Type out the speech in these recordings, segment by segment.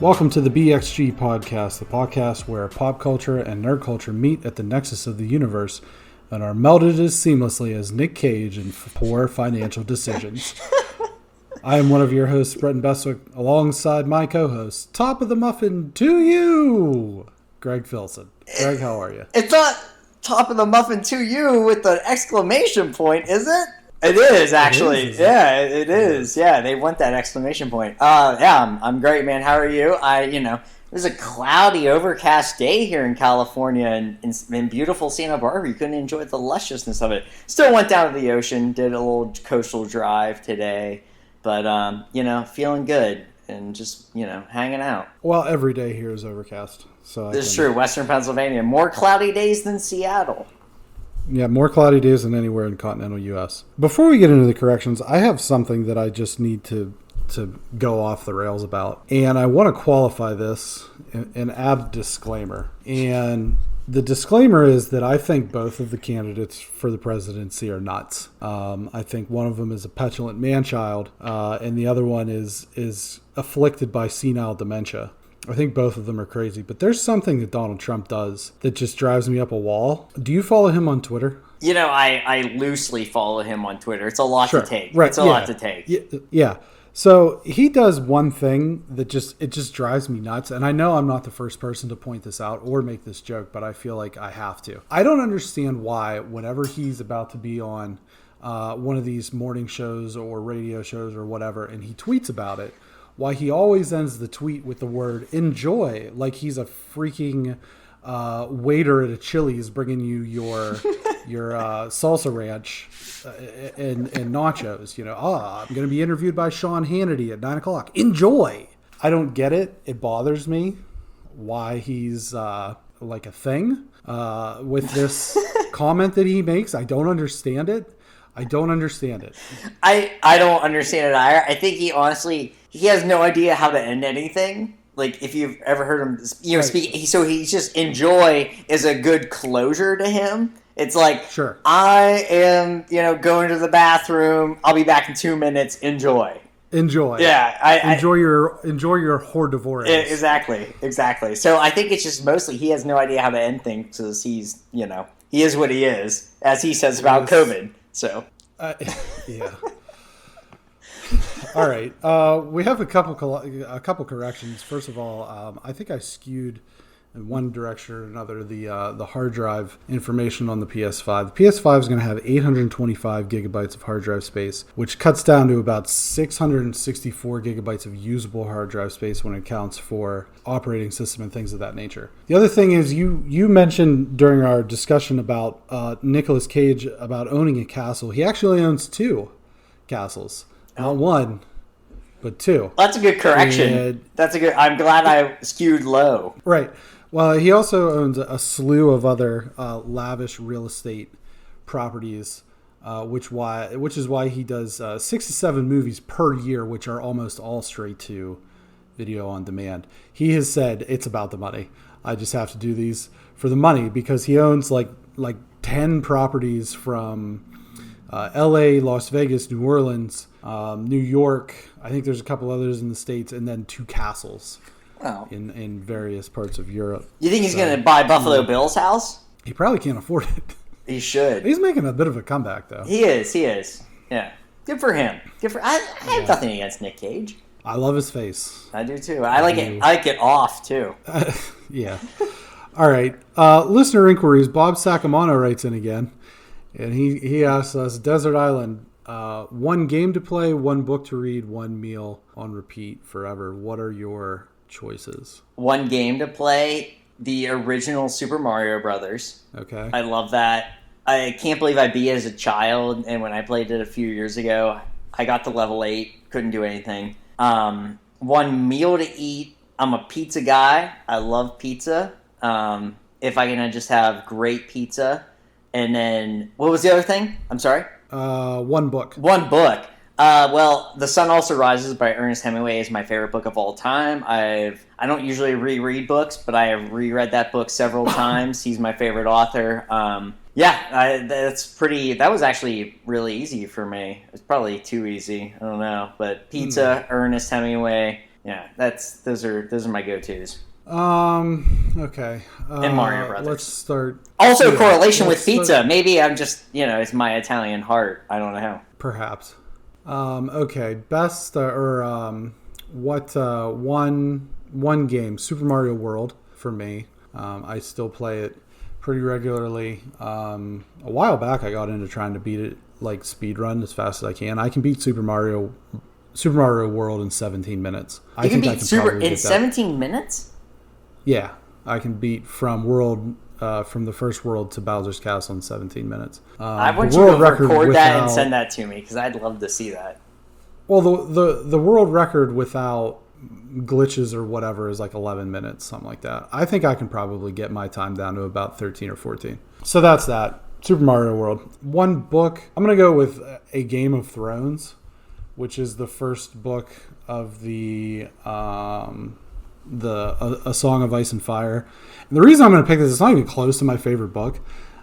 Welcome to the BXG podcast, the podcast where pop culture and nerd culture meet at the nexus of the universe and are melded as seamlessly as Nick Cage in poor financial decisions. I am one of your hosts, Brenton Bestwick, alongside my co-host, top of the muffin to you, Greg Filson. Greg, how are you? It's not top of the muffin to you with the exclamation point, is it? It is, actually. It is. Yeah, they want that exclamation point. I'm great, man. How are you? It was a cloudy, overcast day here in California and in beautiful Santa Barbara. You couldn't enjoy the lusciousness of it. Still went down to the ocean, did a little coastal drive today. But, feeling good and just, hanging out. Well, every day here is overcast. This is true. Western Pennsylvania. More cloudy days than Seattle. Yeah, more cloudy days than anywhere in continental U.S. Before we get into the corrections, I have something that I just need to go off the rails about. And I want to qualify this and add a disclaimer. And the disclaimer is that I think both of the candidates for the presidency are nuts. I think one of them is a petulant man-child, and the other one is afflicted by senile dementia. I think both of them are crazy, but there's something that Donald Trump does that just drives me up a wall. Do you follow him on Twitter? I loosely follow him on Twitter. It's a lot to take. Right. It's a lot to take. Yeah. So he does one thing that just drives me nuts. And I know I'm not the first person to point this out or make this joke, but I feel like I have to. I don't understand why whenever he's about to be on one of these morning shows or radio shows or whatever, and he tweets about it, why he always ends the tweet with the word enjoy, like he's a freaking waiter at a Chili's bringing you your salsa ranch and nachos. I'm going to be interviewed by Sean Hannity at 9:00. Enjoy. I don't get it. It bothers me why he's like a thing with this comment that he makes. I don't understand it. I don't understand it either. I think he has no idea how to end anything. Like, if you've ever heard him, speak, so he's just enjoy is a good closure to him. It's like, sure, I am, going to the bathroom. I'll be back in 2 minutes. Enjoy. Yeah, enjoy your hordivorous. Exactly. So I think it's just mostly he has no idea how to end things because he's, he is what he is, as he says about COVID. So, yeah. All right. We have a couple corrections. First of all, I think I skewed in one direction or another the hard drive information on the PS5. The PS5 is going to have 825 gigabytes of hard drive space, which cuts down to about 664 gigabytes of usable hard drive space when it counts for operating system and things of that nature. The other thing is you mentioned during our discussion about Nicolas Cage about owning a castle. He actually owns 2 castles. Not 1, but 2. That's a good correction. I'm glad I skewed low. Right. Well, he also owns a slew of other lavish real estate properties, which is why he does 6 to 7 movies per year, which are almost all straight to video on demand. He has said it's about the money. I just have to do these for the money because he owns like 10 properties from LA, Las Vegas, New Orleans, New York. I think there's a couple others in the States, and then 2 castles in various parts of Europe. You think he's going to buy Buffalo Bill's house? He probably can't afford it. He should. He's making a bit of a comeback, though. He is. Yeah. Good for him. I have nothing against Nick Cage. I love his face. I do, too. I like it off, too. Yeah. All right. Listener inquiries. Bob Sacamano writes in again. And he asks us, Desert Island, 1 game to play, 1 book to read, 1 meal on repeat forever. What are your choices? 1 game to play, the original Super Mario Brothers. Okay. I love that. I can't believe I beat it as a child, and when I played it a few years ago, I got to level 8, couldn't do anything. 1 meal to eat, I'm a pizza guy. I love pizza. If I can just have great pizza. And then, what was the other thing? I'm sorry? 1 book. 1 book. Well, The Sun Also Rises by Ernest Hemingway is my favorite book of all time. I don't usually reread books, but I have reread that book several times. He's my favorite author. That was actually really easy for me. It's probably too easy. I don't know. But pizza, Ernest Hemingway, Yeah, those are my go-tos. Okay. And Mario Brothers. Let's start. Also, correlation with pizza. Maybe I'm just, it's my Italian heart. I don't know. Perhaps. Okay. Best one game? Super Mario World for me. I still play it pretty regularly. A while back, I got into trying to beat it like speed run as fast as I can. I can beat Super Mario World in 17 minutes. You can beat Super in 17 minutes? Yeah, I can beat from the first world to Bowser's Castle in 17 minutes. I want you to record that and send that to me because I'd love to see that. Well, the world record without glitches or whatever is like 11 minutes, something like that. I think I can probably get my time down to about 13 or 14. So that's that. Super Mario World. One book. I'm going to go with A Game of Thrones, which is the first book of A Song of Ice and Fire. And the reason I'm going to pick this, it's not even close to my favorite book.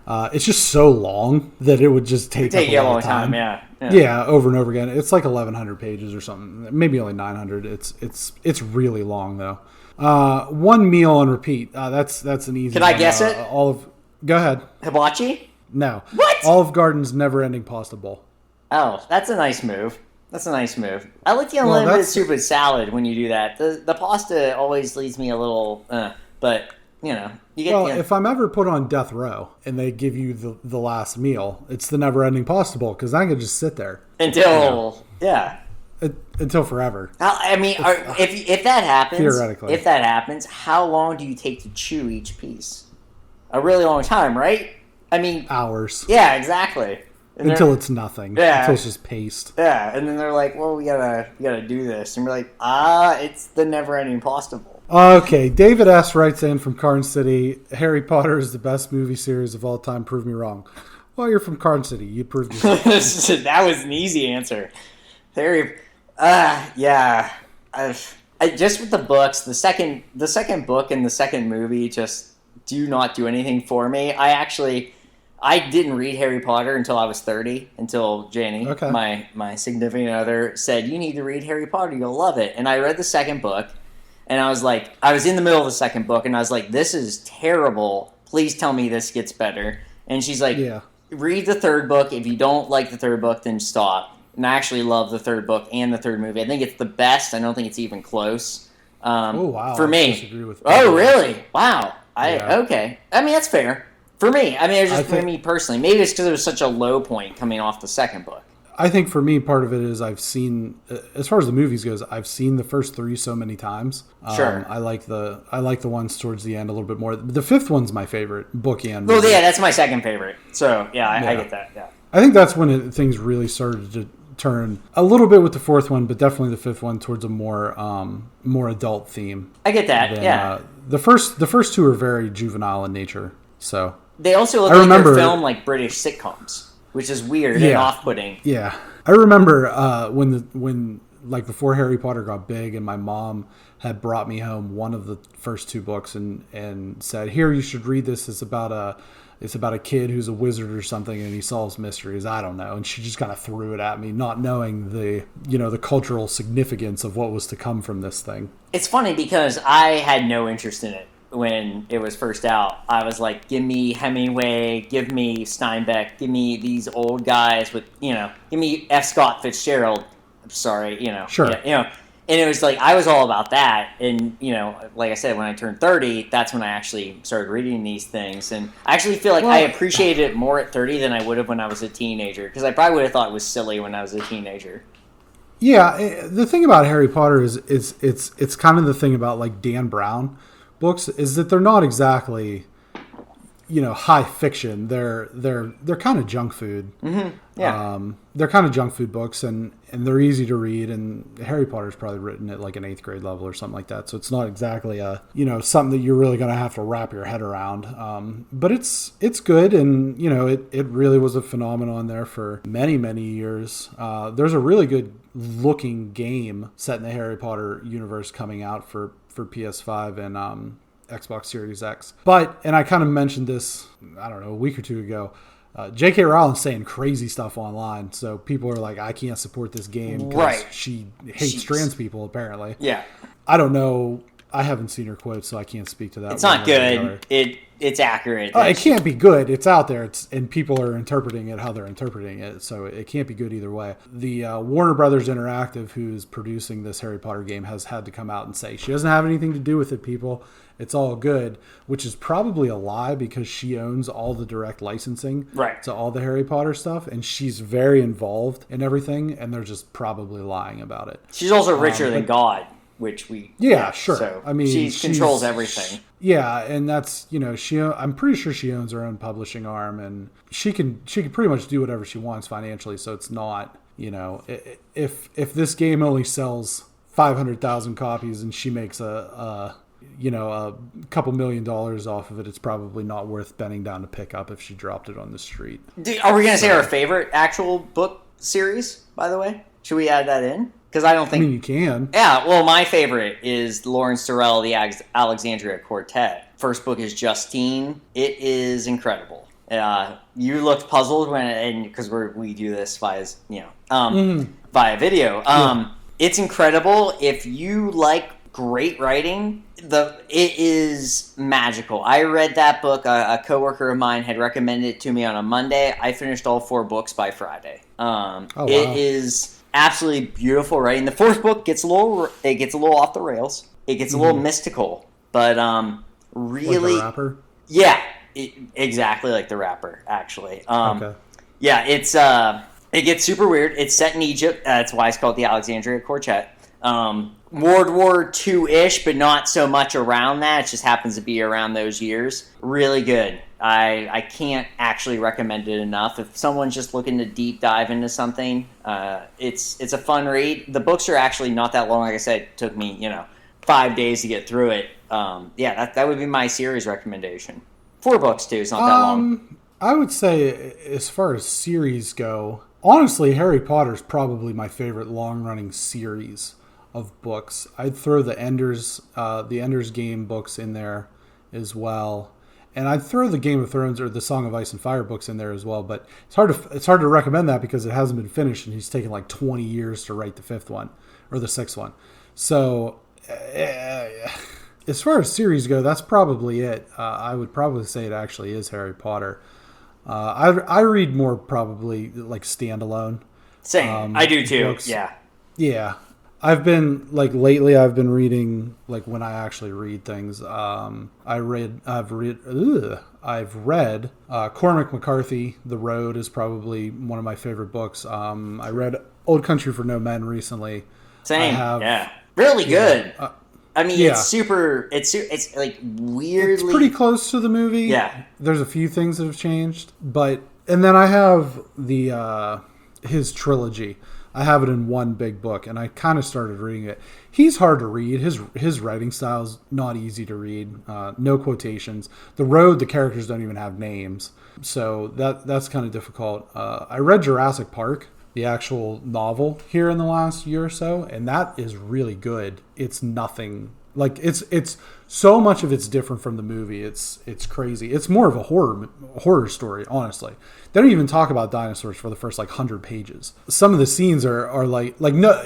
It's just so long that it would just take a long time. Yeah, over and over again. It's like 1,100 pages or something. Maybe only 900. It's really long though. One meal on repeat. That's an easy. Can I guess it? Go ahead. Hibachi? No. What? Olive Garden's Never Ending Pasta Bowl. Oh, that's a nice move. I like the unlimited soup and salad when you do that. The pasta always leaves me a little, but you get. Well, if I'm ever put on death row and they give you the last meal, it's the Never Ending Pasta Bowl because I could just sit there until until forever. I mean, if that happens, theoretically, how long do you take to chew each piece? A really long time, right? I mean, hours. Yeah, exactly. Until it's nothing. Yeah. Until it's just paste. Yeah, and then they're like, well, we gotta do this. And we're like, it's the Never-Ending Pasta Bowl. Okay, David S. writes in from Carn City, Harry Potter is the best movie series of all time. Prove me wrong. Well, you're from Carn City. You proved yourself. That was an easy answer. Harry, yeah. Just with the books, the second book and the second movie just do not do anything for me. I didn't read Harry Potter until I was 30, until Janie, my significant other, said, you need to read Harry Potter, you'll love it. And I read the second book, and I was in the middle of the second book, and I was like, this is terrible. Please tell me this gets better. And she's like, read the third book. If you don't like the third book, then stop. And I actually love the third book and the third movie. I think it's the best. I don't think it's even close. Oh, wow. For me. Oh, really? Wow. Okay. I mean, that's fair. For me, I mean, it was just for me personally. Maybe it's because it was such a low point coming off the second book. I think for me, part of it is I've seen, as far as the movies goes, I've seen the first three so many times. Sure. I like the ones towards the end a little bit more. The fifth one's my favorite, book and movie. Well, yeah, that's my second favorite. So, I get that, yeah. I think that's when things really started to turn a little bit with the fourth one, but definitely the fifth one towards a more adult theme. I get that, yeah. The first two are very juvenile in nature, so... They also look like they're filmed like British sitcoms, which is weird and off-putting. Yeah. I remember when before Harry Potter got big and my mom had brought me home one of the first two books and said, here, you should read this. It's about a kid who's a wizard or something and he solves mysteries. I don't know. And she just kind of threw it at me, not knowing the cultural significance of what was to come from this thing. It's funny because I had no interest in it. When it was first out, I was like, give me Hemingway, give me Steinbeck, give me these old guys with, give me F. Scott Fitzgerald. I'm sorry, Sure. And it was like, I was all about that. And, like I said, when I turned 30, that's when I actually started reading these things. And I actually feel like I appreciated it more at 30 than I would have when I was a teenager. Because I probably would have thought it was silly when I was a teenager. Yeah, the thing about Harry Potter is it's kind of the thing about like Dan Brown books is that they're not exactly high fiction. They're kind of junk food. Mm-hmm. Yeah. They're kind of junk food books and they're easy to read, and Harry Potter's probably written at like an 8th grade level or something like that, so it's not exactly a something that you're really going to have to wrap your head around, but it's good, and it really was a phenomenon there for many years. There's a really good looking game set in the Harry Potter universe coming out for PS5 and Xbox Series X. And I kind of mentioned this, I don't know, a week or two ago. J.K. Rowling's saying crazy stuff online, so people are like, I can't support this game because she hates trans people, apparently. Yeah. I don't know. I haven't seen her quote, so I can't speak to that. It's not good. It's accurate. It can't be good. It's out there, and people are interpreting it how they're interpreting it, so it can't be good either way. The Warner Brothers Interactive, who's producing this Harry Potter game, has had to come out and say she doesn't have anything to do with it, people. It's all good, which is probably a lie because she owns all the direct licensing to all the Harry Potter stuff, and she's very involved in everything, and they're just probably lying about it. She's also richer than God, which we... Yeah, sure. So I mean, she controls everything. Yeah, and that's, I'm pretty sure she owns her own publishing arm, and she can pretty much do whatever she wants financially, so it's not, if this game only sells 500,000 copies and she makes a couple $1 million off of it, it's probably not worth bending down to pick up if she dropped it on the street. Are we going to say our favorite actual book series, by the way? Should we add that in? Because I don't think... I mean, you can. Yeah, well, my favorite is Lawrence Durrell, The Alexandria Quartet. First book is Justine. It is incredible. You looked puzzled because we do this via video. It's incredible. If you like great writing, it is magical. I read that book. A coworker of mine had recommended it to me on a Monday. I finished all 4 books by Friday. Wow. It is absolutely beautiful writing. The 4th book gets a little off the rails. It gets a little mystical, but really, like the rapper? Yeah, exactly like the rapper. Actually, okay. Yeah, it gets super weird. It's set in Egypt. That's why it's called the Alexandria Quartet. World War II-ish, but not so much around that. It just happens to be around those years. Really good. I can't actually recommend it enough. If someone's just looking to deep dive into something, it's a fun read. The books are actually not that long. Like I said, it took me 5 days to get through it. That would be my series recommendation. 4 books too. It's not that long. I would say, as far as series go, honestly, Harry Potter's probably my favorite long-running series of books. I'd throw the Ender's Game books in there as well. And I'd throw the Game of Thrones or the Song of Ice and Fire books in there as well, but it's hard to recommend that because it hasn't been finished and he's taken like 20 years to write the 5th one or the 6th one. So as far as series go, that's probably it. I would probably say it actually is Harry Potter. I read more probably like standalone. Same. I do too. Books. Yeah. I've been lately. I've been reading when I actually read things. I've read Cormac McCarthy. The Road is probably one of my favorite books. I read Old Country for No Men recently. Same. Really good. I mean, it's super. It's like weirdly. It's pretty close to the movie. Yeah. There's a few things that have changed, and then I have his trilogy. I have it in one big book, and I kind of started reading it. He's hard to read. His writing style's not easy to read. No quotations. The Road, the characters don't even have names, so that's kind of difficult. I read Jurassic Park, the actual novel, here in the last year or so, and that is really good. It's nothing like it's so much of it's different from the movie. It's crazy. It's more of a horror story, honestly. They don't even talk about dinosaurs for the first 100 pages. Some of the scenes are like no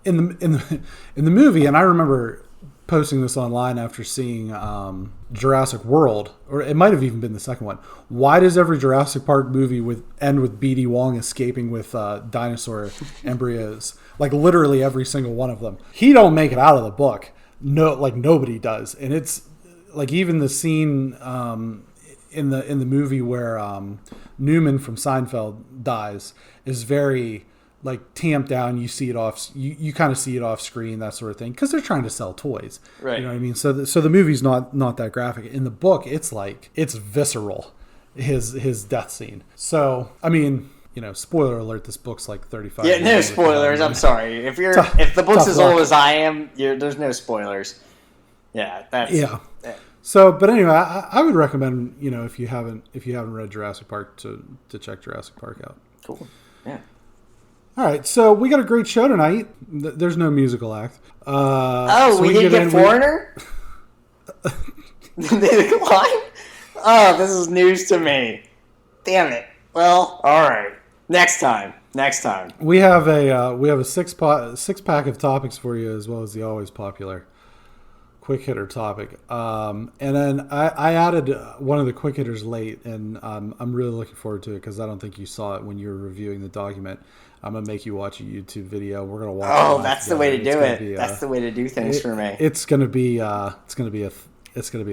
in the movie, and I remember posting this online after seeing Jurassic World, or it might have even been the second one. Why does every Jurassic Park movie end with B.D. Wong escaping with dinosaur embryos? Literally every single one of them. He don't make it out of the book. No, nobody does, and it's even the scene in the movie where Newman from Seinfeld dies is very tamped down. You see it off. You kind of see it off screen, that sort of thing, because they're trying to sell toys. Right. You know what I mean? So the movie's not that graphic. In the book, it's visceral. His death scene. So I mean, spoiler alert. This book's 35. Yeah, no spoilers. I'm sorry. If the book's as old as I am, there's no spoilers. Yeah, that's So, but anyway, I would recommend if you haven't read Jurassic Park to check Jurassic Park out. Cool. Yeah. All right, so we got a great show tonight. There's no musical act. So we didn't get Foreigner? Did they decline? Oh, this is news to me. Damn it. Well, all right. Next time. We have a six pack of topics for you, as well as the always popular quick hitter topic. And then I added one of the quick hitters late, and I'm really looking forward to it because I don't think you saw it when you were reviewing the document. I'm gonna make you watch a YouTube video. We're gonna watch. Oh, that's the way to do it. That's the way to do things for me. It's gonna be a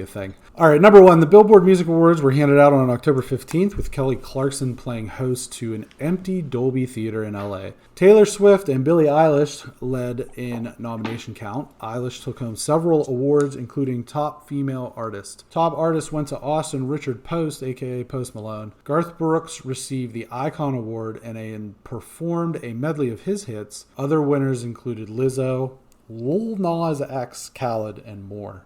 thing. All right, number one, the Billboard Music Awards were handed out on October 15th with Kelly Clarkson playing host to an empty Dolby Theater in LA. Taylor Swift and Billie Eilish led in nomination count. Eilish took home several awards, including Top Female Artist. Top Artist went to Austin Richard Post, aka Post Malone. Garth Brooks received the Icon Award and performed a medley of his hits. Other winners included Lizzo, Lil Nas X, Khaled, and more.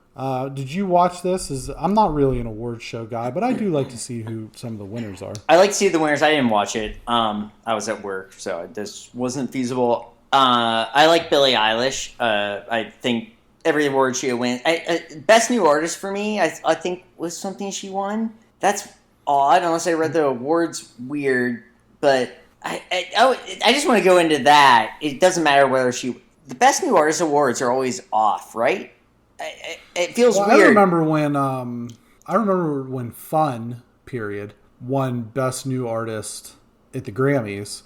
Did you watch this? I'm not really an award show guy, but I do like to see who some of the winners are. I like to see the winners. I didn't watch it. I was at work, so this wasn't feasible. I like Billie Eilish. I think every award she wins. Best New Artist for me, I think, was something she won. That's odd, unless I read the awards weird. But I just want to go into that. It doesn't matter whether she... The Best New Artist awards are always off, right? It feels weird. I remember when Fun won Best New Artist at the Grammys,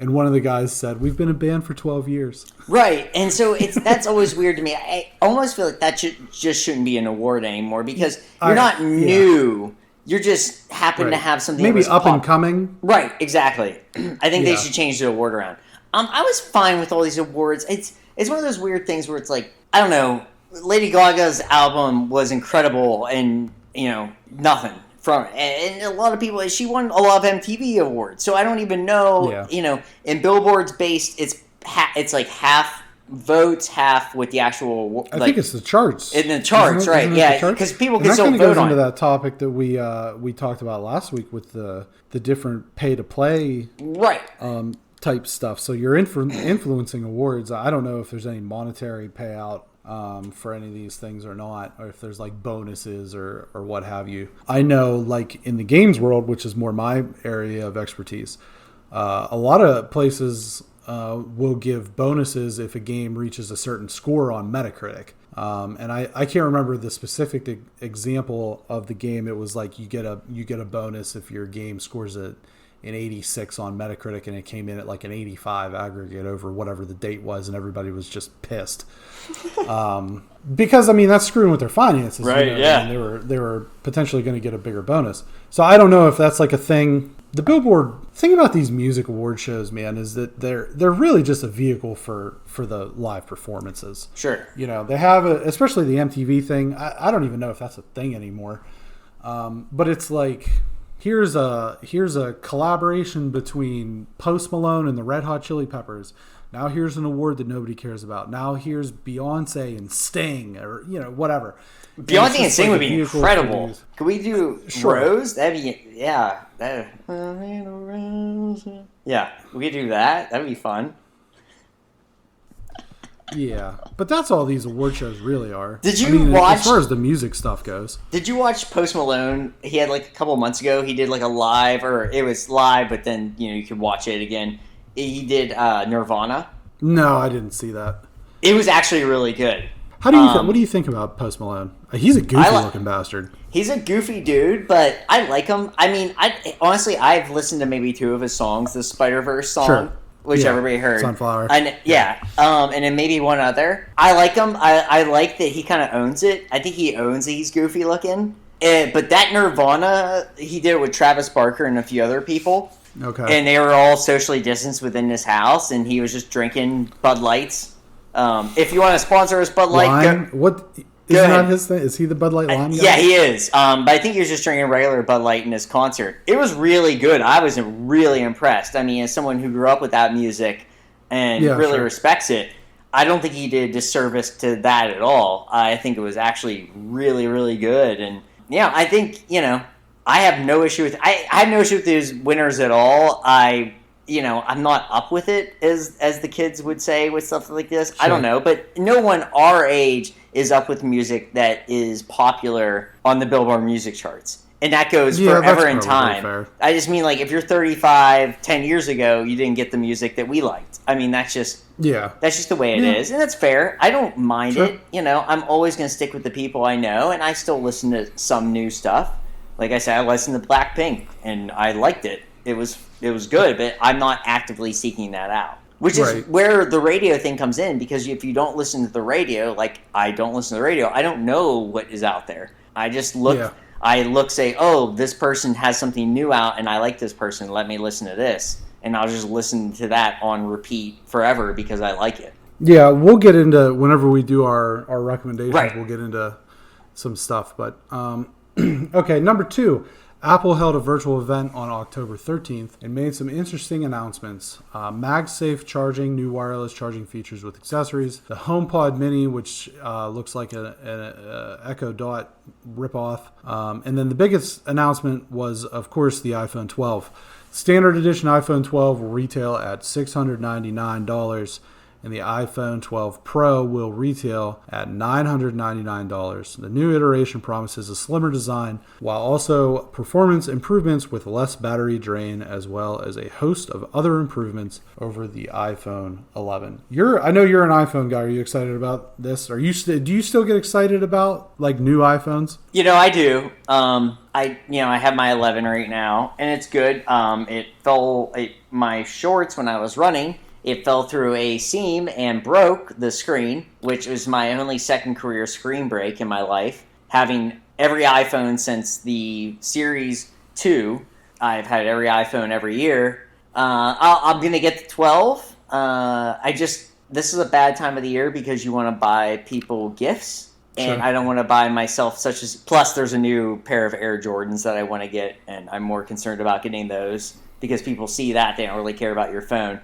and one of the guys said, "We've been a band for 12 years." Right, and so that's always weird to me. I almost feel like that shouldn't be an award anymore because you're not new. Yeah. You're just happen to have something maybe up and coming. Right, exactly. I think they should change the award around. I was fine with all these awards. It's one of those weird things where it's like, I don't know. Lady Gaga's album was incredible, and nothing from it. And a lot of people, she won a lot of MTV awards, so I don't even know. Yeah. In Billboard's based, it's like half votes, half with the actual. I think it's the charts. In the charts, right? Yeah, because people can still vote on it. That goes into that topic that we talked about last week with the different pay to play, right? Type stuff. So you're influencing awards. I don't know if there's any monetary payout for any of these things or not, or if there's like bonuses or what have you. I know, like in the games world, which is more my area of expertise, a lot of places will give bonuses if a game reaches a certain score on Metacritic. And I can't remember the specific example of the game. It was like you get a bonus if your game scores an 86 on Metacritic and it came in at like an 85 aggregate over whatever the date was, and everybody was just pissed. Because that's screwing with their finances, right? Yeah, they were potentially going to get a bigger bonus. So I don't know if that's like a thing. The Billboard thing about these music award shows, man, is that they're really just a vehicle for the live performances. Sure, they have especially the MTV thing. I don't even know if that's a thing anymore. But it's like, here's a collaboration between Post Malone and the Red Hot Chili Peppers. Now here's an award that nobody cares about. Now here's Beyonce and Sting, or whatever. Beyonce and Sting would be incredible. Could we do Rose? That'd be yeah. Yeah, we could do that. That'd be fun. Yeah, but that's all these award shows really are. Did you watch, as far as the music stuff goes? Did you watch Post Malone? He had like a couple months ago. He did like a live, or it was live, but then you could watch it again. He did Nirvana. No, I didn't see that. It was actually really good. How do you? What do you think about Post Malone? He's a goofy looking bastard. He's a goofy dude, but I like him. Honestly, I've listened to maybe 2 of his songs. The Spider-Verse song. Sure. Which everybody heard. Sunflower. And then maybe one other. I like him. I like that he kind of owns it. I think he owns that he's goofy looking. But that Nirvana, he did it with Travis Barker and a few other people. Okay. And they were all socially distanced within this house, and he was just drinking Bud Lights. If you want to sponsor us, Bud Light, Isn't that his thing? Is he the Bud Light Lime guy? Yeah, he is. But I think he was just drinking regular Bud Light in his concert. It was really good. I was really impressed. As someone who grew up with that music and really respects it, I don't think he did disservice to that at all. I think it was actually really, really good. And I think I have no issue with. I have no issue with these winners at all. I'm not up with it, as the kids would say with stuff like this. Sure. I don't know, but no one our age is up with music that is popular on the Billboard music charts. And that goes forever in time. Fair. I just mean, like, if you're 35, 10 years ago, you didn't get the music that we liked. I mean, that's just the way it is. And that's fair. I don't mind it. You know, I'm always going to stick with the people I know, and I still listen to some new stuff. Like I said, I listened to Blackpink, and I liked it. It was good, but I'm not actively seeking that out. Which is where the radio thing comes in, because if you don't listen to the radio, like I don't listen to the radio, I don't know what is out there. I just look... Yeah. I say, oh, this person has something new out, and I like this person. Let me listen to this. And I'll just listen to that on repeat forever because I like it. Yeah, we'll get into, whenever we do our recommendations, we'll get into some stuff. But, okay, number 2. Apple held a virtual event on October 13th and made some interesting announcements. MagSafe charging, new wireless charging features with accessories. The HomePod Mini, which looks like an Echo Dot ripoff. And then the biggest announcement was, of course, the iPhone 12. Standard edition iPhone 12 will retail at $699. And the iPhone 12 Pro will retail at $999. The new iteration promises a slimmer design while also performance improvements with less battery drain, as well as a host of other improvements over the iPhone 11. I know you're an iPhone guy. Are you excited about this? Do you still get excited about like new iPhones? You know, I do. I have my 11 right now, and it's good. My shorts when I was running. It fell through a seam and broke the screen, which was my only second career screen break in my life. Having every iPhone since the Series 2, I've had every iPhone every year. I'm going to get the 12. This is a bad time of the year because you want to buy people gifts. And I don't want to buy myself plus there's a new pair of Air Jordans that I want to get, and I'm more concerned about getting those because people see that, they don't really care about your phone.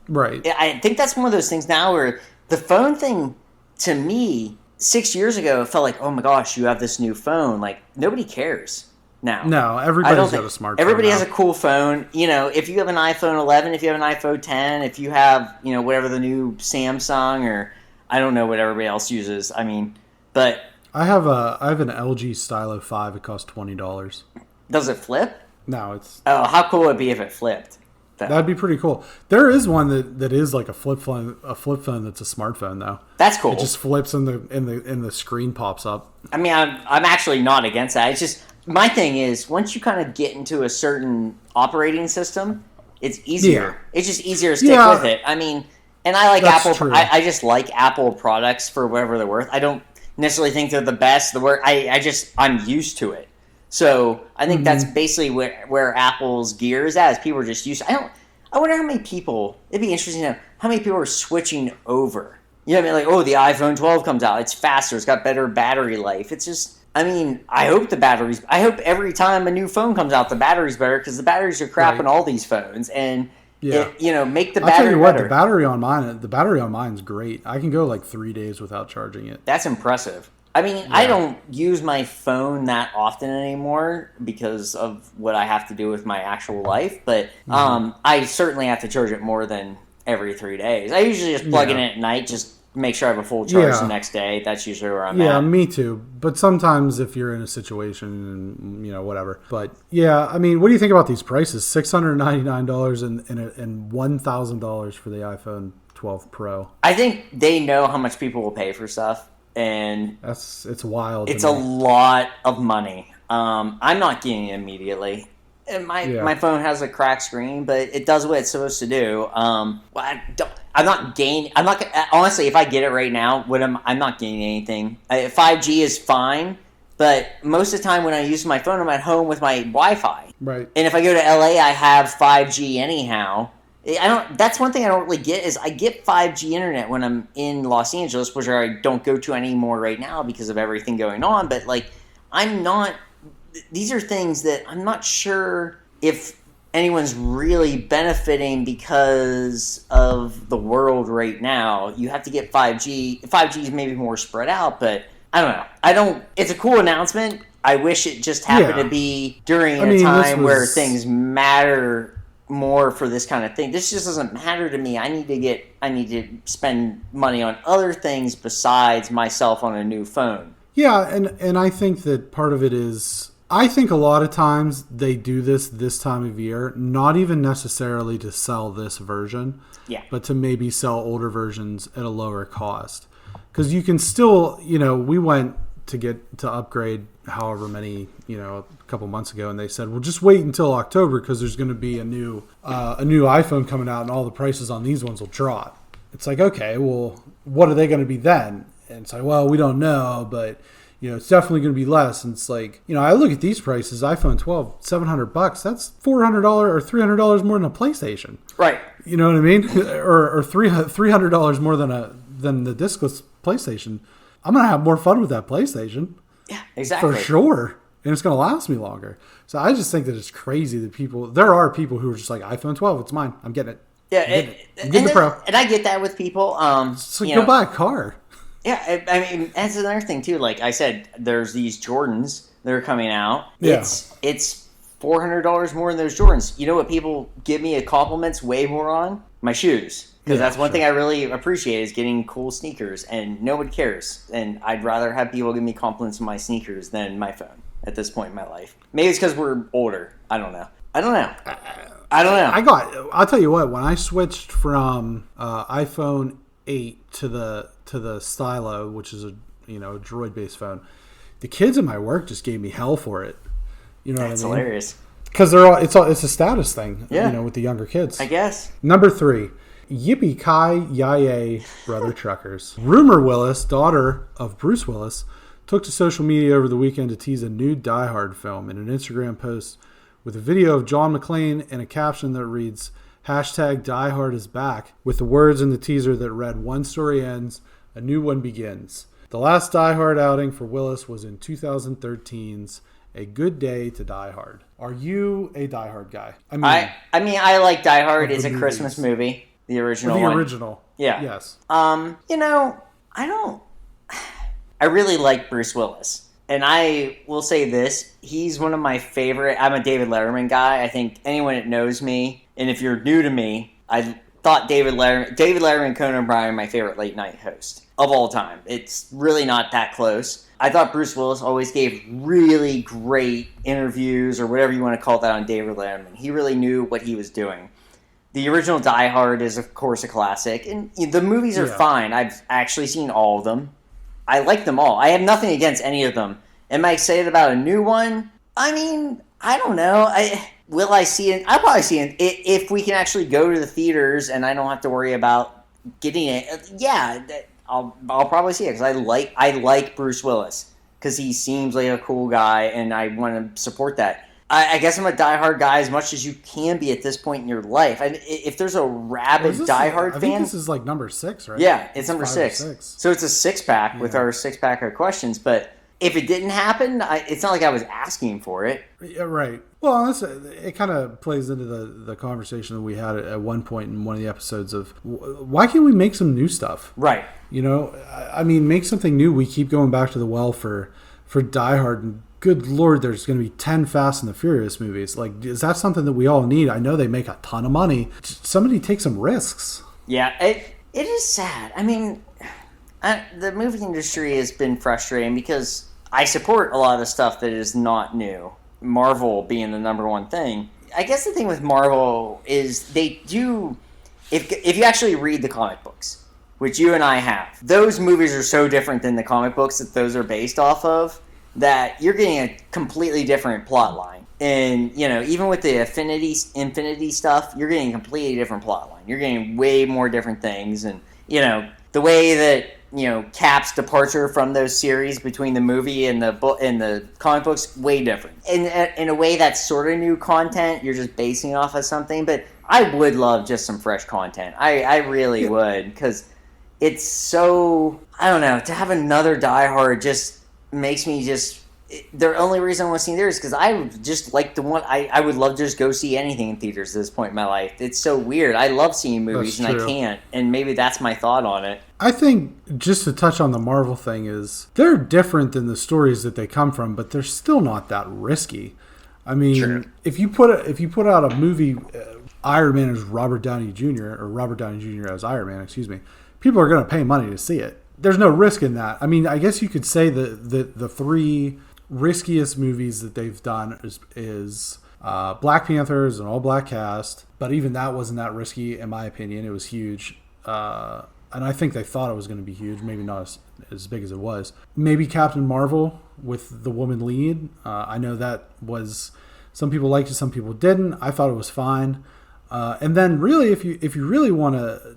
Right. I think that's one of those things now where the phone thing, to me, 6 years ago, it felt like, oh my gosh, you have this new phone. Like, nobody cares now. No, everybody's got a smartphone. Everybody has a cool phone. You know, if you have an iPhone 11, if you have an iPhone 10, if you have, whatever the new Samsung, or I don't know what everybody else uses. I mean, but I have an LG Stylo 5. It costs $20. Does it flip? No, it's... Oh, how cool would it be if it flipped? That'd be pretty cool. There is one that is like a flip phone that's a smartphone though. That's cool. It just flips and the screen pops up. I mean, I'm actually not against that. It's just my thing is once you kind of get into a certain operating system, it's easier. Yeah. It's just easier to stick with it. I mean, and I like Apple. I just like Apple products for whatever they're worth. I don't necessarily think they're the best. I'm used to it. So I think that's basically where Apple's gear is at. Is people are just used to, I wonder how many people, it'd be interesting to know how many people are switching over. You know what I mean? Like, oh, the iPhone 12 comes out. It's faster. It's got better battery life. It's just, I mean, I hope every time a new phone comes out, the battery's better because the batteries are crap in all these phones. And, make the battery better. I'll tell you what, the battery on mine's great. I can go like 3 days without charging it. That's impressive. I mean, I don't use my phone that often anymore because of what I have to do with my actual life, but I certainly have to charge it more than every 3 days. I usually just plug it in at night, just make sure I have a full charge the next day. That's usually where I'm at. Yeah, me too. But sometimes if you're in a situation, whatever. But yeah, I mean, what do you think about these prices? $699 and $1,000 for the iPhone 12 Pro. I think they know how much people will pay for stuff. And it's wild. It's a lot of money. I'm not getting it immediately. And my phone has a cracked screen, but it does what it's supposed to do. Honestly, if I get it right now, I'm not gaining anything. 5G is fine, but most of the time when I use my phone, I'm at home with my Wi-Fi. Right. And if I go to LA, I have 5G anyhow. That's one thing I don't really get is I get 5G internet when I'm in Los Angeles, which I don't go to anymore right now because of everything going on. But these are things that I'm not sure if anyone's really benefiting because of the world right now. You have to get 5G. 5G is maybe more spread out, but I don't know. It's a cool announcement. I wish it just happened to be during a time where things matter more for this kind of thing. This just doesn't matter to me. I need to spend money on other things besides myself on a new phone. Yeah, and I think that part of it is I think a lot of times they do this time of year, not even necessarily to sell this version, but to maybe sell older versions at a lower cost. Because you can still, we went to upgrade however many, a couple months ago, and they said, well, just wait until October because there's going to be a new iPhone coming out and all the prices on these ones will drop. It's like, okay, well, what are they going to be then? And it's like, well, we don't know, but it's definitely going to be less. And it's like, I look at these prices, iPhone 12, $700, that's $400 or $300 more than a PlayStation. Right. You know what I mean? or $300 more than the discless PlayStation. I'm going to have more fun with that PlayStation. Yeah, exactly. For sure. And it's going to last me longer. So I just think that it's crazy that there are people who are just like, iPhone 12, it's mine. I'm getting it. Yeah. I'm getting the Pro. And I get that with people. It's like, go buy a car. Yeah, I mean, that's another thing too. Like I said, there's these Jordans that are coming out. Yeah. It's $400 more than those Jordans. You know what people give me compliments way more on? My shoes. Because that's one thing I really appreciate is getting cool sneakers, and no one cares. And I'd rather have people give me compliments on my sneakers than my phone at this point in my life. Maybe it's because we're older. I don't know. I'll tell you what. When I switched from iPhone 8 to the Stylo, which is a Droid based phone, the kids at my work just gave me hell for it. You know That's what I mean? Hilarious. Because it's a status thing. Yeah. With the younger kids. I guess. Number 3. Yippee Kai Yaye Brother Truckers. Rumor Willis, daughter of Bruce Willis, took to social media over the weekend to tease a new Die Hard film in an Instagram post with a video of John McClane and a caption that reads, #Die Hard is back, with the words in the teaser that read, one story ends, a new one begins. The last Die Hard outing for Willis was in 2013's A Good Day to Die Hard. Are you a Die Hard guy? I like Die Hard. It's a Christmas movie. The original one. The original. Yeah. Yes. I really like Bruce Willis. And I will say this, he's one of my favorite. I'm a David Letterman guy. I think anyone that knows me, and if you're new to me, I thought David Letterman and Conan O'Brien are my favorite late night host of all time. It's really not that close. I thought Bruce Willis always gave really great interviews or whatever you want to call that on David Letterman. He really knew what he was doing. The original Die Hard is, of course, a classic, and the movies are fine. I've actually seen all of them. I like them all. I have nothing against any of them. Am I excited about a new one? I mean, I don't know. Will I see it? I'll probably see it if we can actually go to the theaters and I don't have to worry about getting it. Yeah, I'll probably see it because I like Bruce Willis because he seems like a cool guy and I want to support that. I guess I'm a diehard guy as much as you can be at this point in your life. If there's a rabid diehard fan, I think this is like number 6, right? Yeah, it's number 6. So it's a 6-pack with our 6-pack of questions. But if it didn't happen, it's not like I was asking for it. Yeah, right. Well, it kind of plays into the conversation that we had at one point in one of the episodes of why can't we make some new stuff? Right. I mean, make something new. We keep going back to the well for Die Hard, and good Lord, there's going to be 10 Fast and the Furious movies. Like, is that something that we all need? I know they make a ton of money. Somebody take some risks. Yeah, it is sad. I mean, the movie industry has been frustrating because I support a lot of the stuff that is not new. Marvel being the number one thing. I guess the thing with Marvel is they do, if you actually read the comic books, which you and I have, those movies are so different than the comic books that those are based off of, that you're getting a completely different plot line. And, even with the Infinity stuff, you're getting a completely different plot line. You're getting way more different things. And, the way that, Cap's departure from those series between the movie and the book and the comic books, way different. In a way that's sort of new content, you're just basing it off of something. But I would love just some fresh content. I really would, because it's so, I don't know, to have another Die Hard just makes me the only reason I want to see theaters is because I just like the one I would love to just go see anything in theaters at this point in my life. It's so weird. I love seeing movies and I can't, and maybe that's my thought on it. I think just to touch on the Marvel thing is they're different than the stories that they come from, but they're still not that risky. I mean, if you put out a movie, Iron Man as Robert Downey Jr. or Robert Downey Jr. as Iron Man, people are going to pay money to see it. There's no risk in that. I mean, I guess you could say that the 3 riskiest movies that they've done is Black Panther is an all-black cast, but even that wasn't that risky in my opinion. It was huge. And I think they thought it was going to be huge, maybe not as big as it was. Maybe Captain Marvel with the woman lead. I know that was, some people liked it, some people didn't. I thought it was fine. And then really, if you really want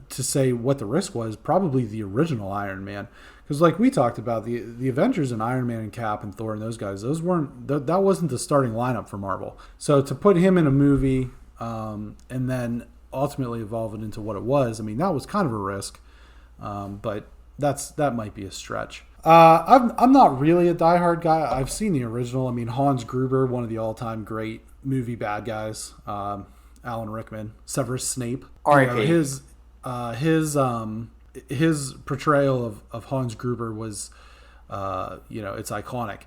to say what the risk was, probably the original Iron Man. Because like we talked about, the Avengers and Iron Man and Cap and Thor and those guys, that wasn't the starting lineup for Marvel. So to put him in a movie and then ultimately evolve it into what it was, I mean, that was kind of a risk. But that might be a stretch. I'm not really a diehard guy. I've seen the original. I mean, Hans Gruber, one of the all-time great movie bad guys. Alan Rickman, Severus Snape. R.I.P. His portrayal of Hans Gruber was, it's iconic.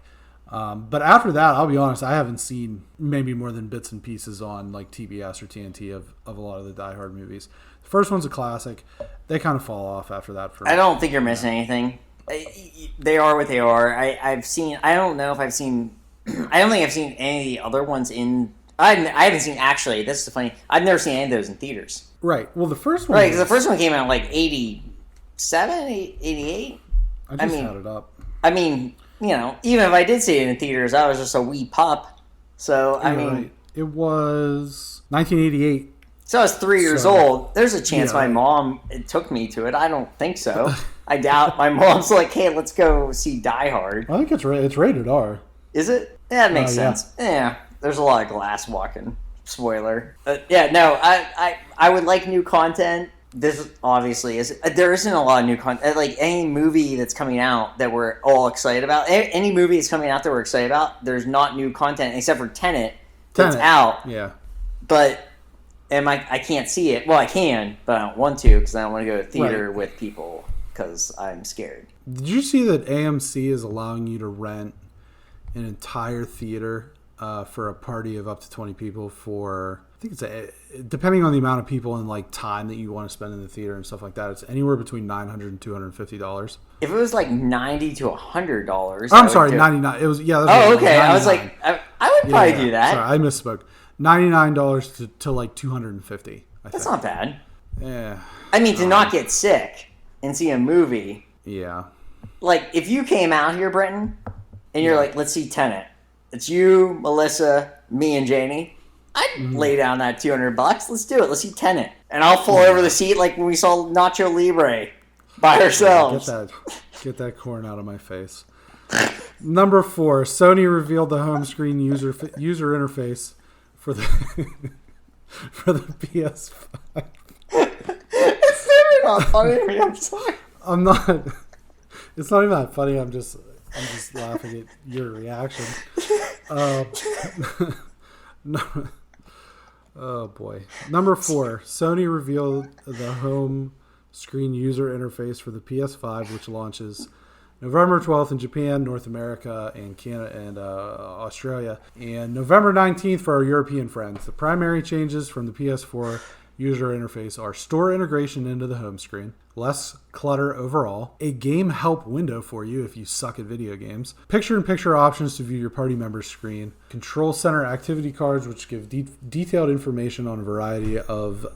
But after that, I'll be honest, I haven't seen maybe more than bits and pieces on like TBS or TNT of a lot of the Die Hard movies. The first one's a classic. They kind of fall off after that. I don't think you're missing anything. They are what they are. I don't think I've seen any of the other ones in. I haven't seen, actually, this is funny, I've never seen any of those in theaters. Right. Well, the first one. Right, because the first one came out in like 87, 88. I just had it up. I mean, even if I did see it in theaters, I was just a wee pup. So, right. It was 1988. So I was 3 years old. There's a chance my mom took me to it. I don't think so. I doubt my mom's like, hey, let's go see Die Hard. I think it's rated R. Is it? Yeah, it makes sense. Yeah. There's a lot of glass walking. Spoiler. I would like new content. This obviously is. There isn't a lot of new content. Like any movie that's coming out that we're all excited about. Any movie that's coming out that we're excited about, there's not new content except for Tenet. That's out. Yeah. But I can't see it. Well, I can, but I don't want to because I don't want to go to theater with people because I'm scared. Did you see that AMC is allowing you to rent an entire theater for a party of up to 20 people for, I think it's depending on the amount of people and like time that you want to spend in the theater and stuff like that, it's anywhere between $900 and $250. If it was like $90 to $100, I'm sorry, $99. It was okay. $99. I was like, I would probably do that. Sorry, I misspoke. $99 to like $250. That's not bad. Yeah. I mean, to not get sick and see a movie. Yeah. Like if you came out here, Brenton, and you're like, let's see Tenet. It's you, Melissa, me, and Janie. I'd lay down that $200. Let's do it. Let's see Tenet. And I'll fall over the seat like when we saw Nacho Libre by ourselves. Get that corn out of my face. Number 4, Sony revealed the home screen user interface for the for the PS5. It's never not funny. I'm sorry. I'm not. It's not even that funny. I'm just laughing at your reaction. No. Oh boy. Number 4, Sony revealed the home screen user interface for the PS5, which launches November 12th in Japan, North America, and Canada and Australia, and November 19th for our European friends. The primary changes from the PS4 user interface are store integration into the home screen, less clutter overall, a game help window for you if you suck at video games, picture-in-picture options to view your party members' screen, control center activity cards which give detailed information on a variety of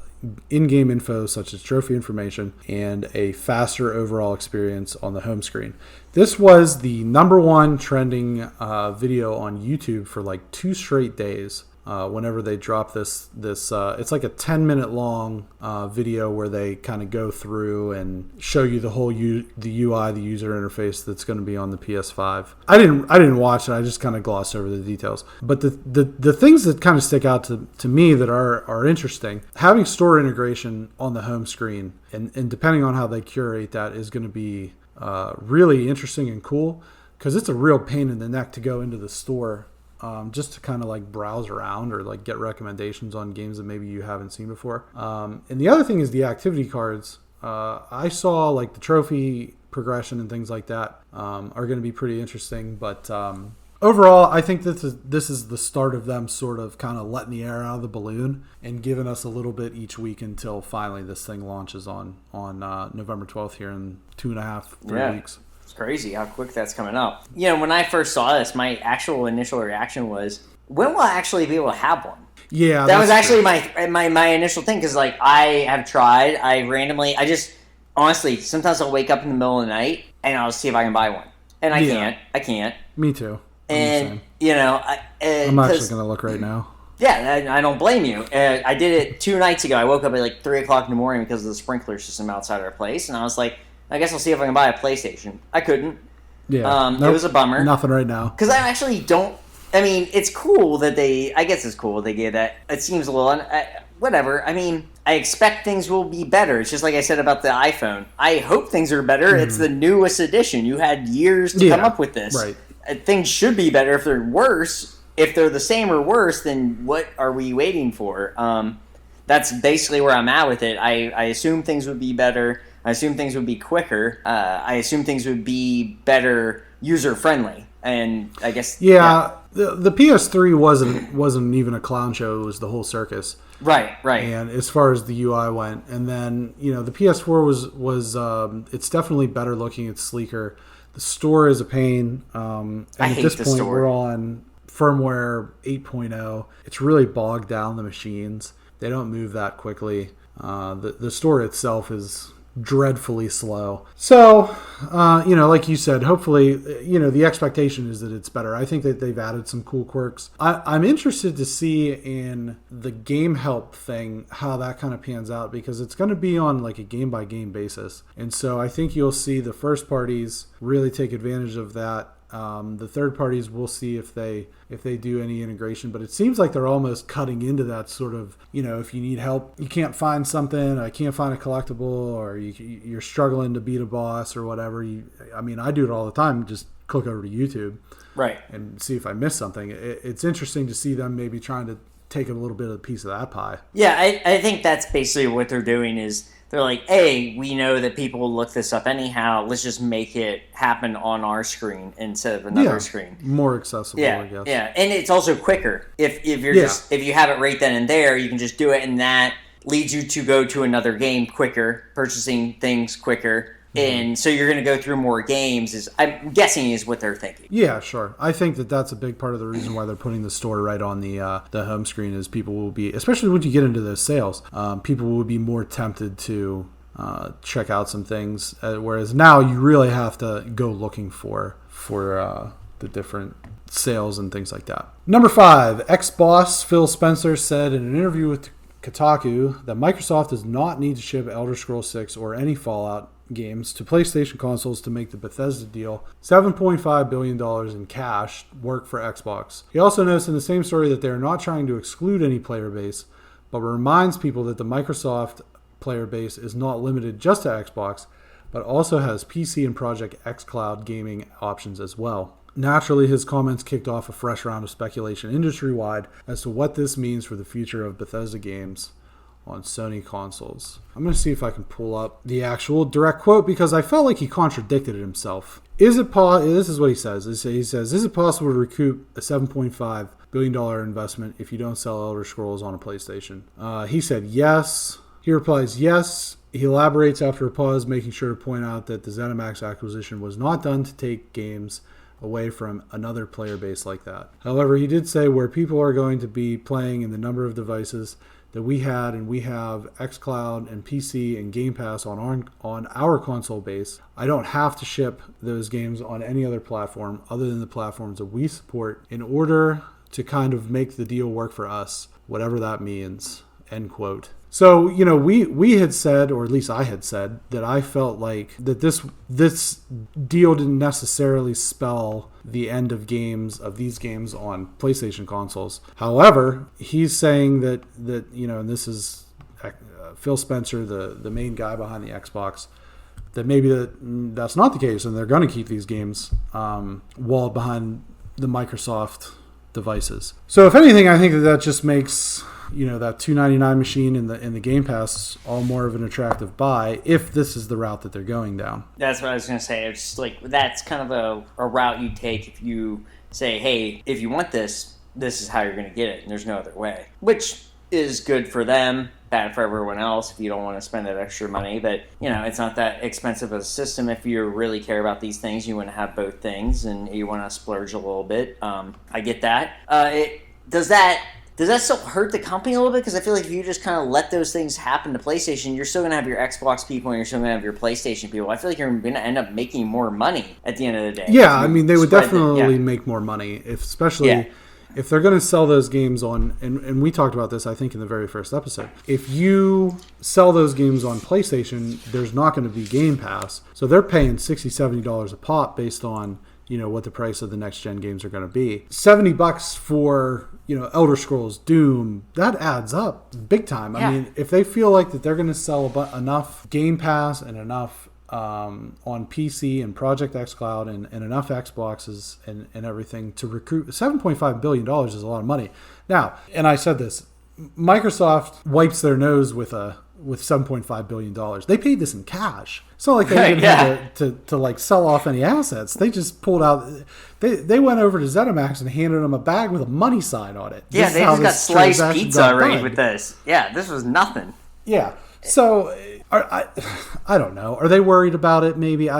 in-game info such as trophy information, and a faster overall experience on the home screen. This was the number 1 trending video on YouTube for like 2 straight days. Whenever they drop this it's like a 10-minute long video where they kind of go through and show you the whole the UI, the user interface that's going to be on the PS5. I didn't watch it. I just kind of glossed over the details. But the things that kind of stick out to me that are interesting, having store integration on the home screen and depending on how they curate that is going to be really interesting and cool, because it's a real pain in the neck to go into the store just to kind of like browse around or like get recommendations on games that maybe you haven't seen before. And the other thing is the activity cards. I saw like the trophy progression and things like that are going to be pretty interesting. But overall, I think this is the start of them sort of kind of letting the air out of the balloon and giving us a little bit each week until finally this thing launches on November 12th here in 2.5, 3 weeks. It's crazy how quick that's coming up. You know, when I first saw this, my actual initial reaction was, when will I actually be able to have one? Yeah, that was actually my initial thing, because like I have tried. I just honestly sometimes I'll wake up in the middle of the night and I'll see if I can buy one, and I can't. Me too. And you know, I'm actually gonna look right now. Yeah, I don't blame you. I did it 2 nights ago. I woke up at like 3 o'clock in the morning because of the sprinkler system outside our place, and I was like, I guess I'll see if I can buy a PlayStation. I couldn't. Yeah, It was a bummer. Nothing right now. Because I actually don't. I mean, it's cool that I guess it's cool they gave that. It seems a little whatever. I mean, I expect things will be better. It's just like I said about the iPhone. I hope things are better. Mm. It's the newest edition. You had years to come up with this. Right. Things should be better. If they're worse, if they're the same or worse, then what are we waiting for? That's basically where I'm at with it. I assume things would be better. I assume things would be quicker. I assume things would be better user-friendly. And I guess... Yeah. The PS3 wasn't even a clown show. It was the whole circus. Right. And as far as the UI went, and then the PS4 was it's definitely better looking. It's sleeker. The store is a pain. And at this point, we're on firmware 8.0. It's really bogged down the machines. They don't move that quickly. The store itself is dreadfully slow. So, like you said, hopefully, the expectation is that it's better. I think that they've added some cool quirks. I'm interested to see in the game help thing how that kind of pans out, because it's going to be on like a game by game basis. And so I think you'll see the first parties really take advantage of that. The third parties, we'll see if they do any integration, but it seems like they're almost cutting into that sort of, if you need help, you can't find something, I can't find a collectible, or you're struggling to beat a boss or whatever. I do it all the time. Just click over to YouTube, right, and see if I miss something. It's interesting to see them maybe trying to take a little bit of a piece of that pie. Yeah, I think that's basically what they're doing is. They're like, hey, we know that people will look this up anyhow. Let's just make it happen on our screen instead of another screen. More accessible, I guess. Yeah, and it's also quicker. If you have it right then and there, you can just do it, and that leads you to go to another game quicker, purchasing things quicker. And so you're going to go through more games, I'm guessing is what they're thinking. Yeah, sure. I think that's a big part of the reason why they're putting the store right on the home screen is people will be, especially when you get into those sales, people will be more tempted to check out some things, whereas now you really have to go looking for the different sales and things like that. Number 5, ex-boss Phil Spencer said in an interview with Kotaku that Microsoft does not need to ship Elder Scrolls 6 or any Fallout games to PlayStation consoles to make the Bethesda deal $7.5 billion in cash work for Xbox. He also notes in the same story that they are not trying to exclude any player base, but reminds people that the Microsoft player base is not limited just to Xbox, but also has PC and Project xCloud gaming options as well. Naturally, his comments kicked off a fresh round of speculation industry-wide as to what this means for the future of Bethesda games on Sony consoles. I'm going to see if I can pull up the actual direct quote because I felt like he contradicted himself. This is what he says. He says, is it possible to recoup a $7.5 billion investment if you don't sell Elder Scrolls on a PlayStation? He said yes. He replies yes. He elaborates after a pause, making sure to point out that the ZeniMax acquisition was not done to take games away from another player base like that. However, he did say where people are going to be playing in the number of devices that we had and we have xCloud and PC and Game Pass on our console base, I don't have to ship those games on any other platform other than the platforms that we support in order to kind of make the deal work for us, whatever that means, end quote. So, we had said, or at least I had said, that I felt like that this deal didn't necessarily spell the end of these games on PlayStation consoles. However, he's saying that and this is Phil Spencer, the main guy behind the Xbox, that maybe that's not the case, and they're going to keep these games walled behind the Microsoft devices. So, if anything, I think that just makes that $299 machine in the Game Pass all more of an attractive buy if this is the route that they're going down. That's what I was going to say. It's like that's kind of a route you take if you say, hey, if you want this is how you're going to get it, and there's no other way. Which is good for them, bad for everyone else if you don't want to spend that extra money. But, it's not that expensive of a system. If you really care about these things, you want to have both things and you want to splurge a little bit. I get that. Does that still hurt the company a little bit? Because I feel like if you just kind of let those things happen to PlayStation, you're still going to have your Xbox people and you're still going to have your PlayStation people. I feel like you're going to end up making more money at the end of the day. Yeah, I mean, they would definitely make more money, especially if they're going to sell those games on, and we talked about this, I think, in the very first episode. If you sell those games on PlayStation, there's not going to be Game Pass. So they're paying $60, $70 a pop based on what the price of the next gen games are going to be. $70 for, Elder Scrolls, Doom, that adds up big time. I mean, if they feel like that they're going to sell enough Game Pass and enough on PC and Project xCloud and enough Xboxes and everything to recruit, $7.5 billion is a lot of money. Now, and I said this, Microsoft wipes their nose with $7.5 billion. They paid this in cash. It's not like they didn't have to like sell off any assets. They just pulled out. They went over to ZeniMax and handed them a bag with a money sign on it. Yeah, they just got sliced pizza already with this. Yeah, this was nothing. Yeah. So I don't know. Are they worried about it? Maybe.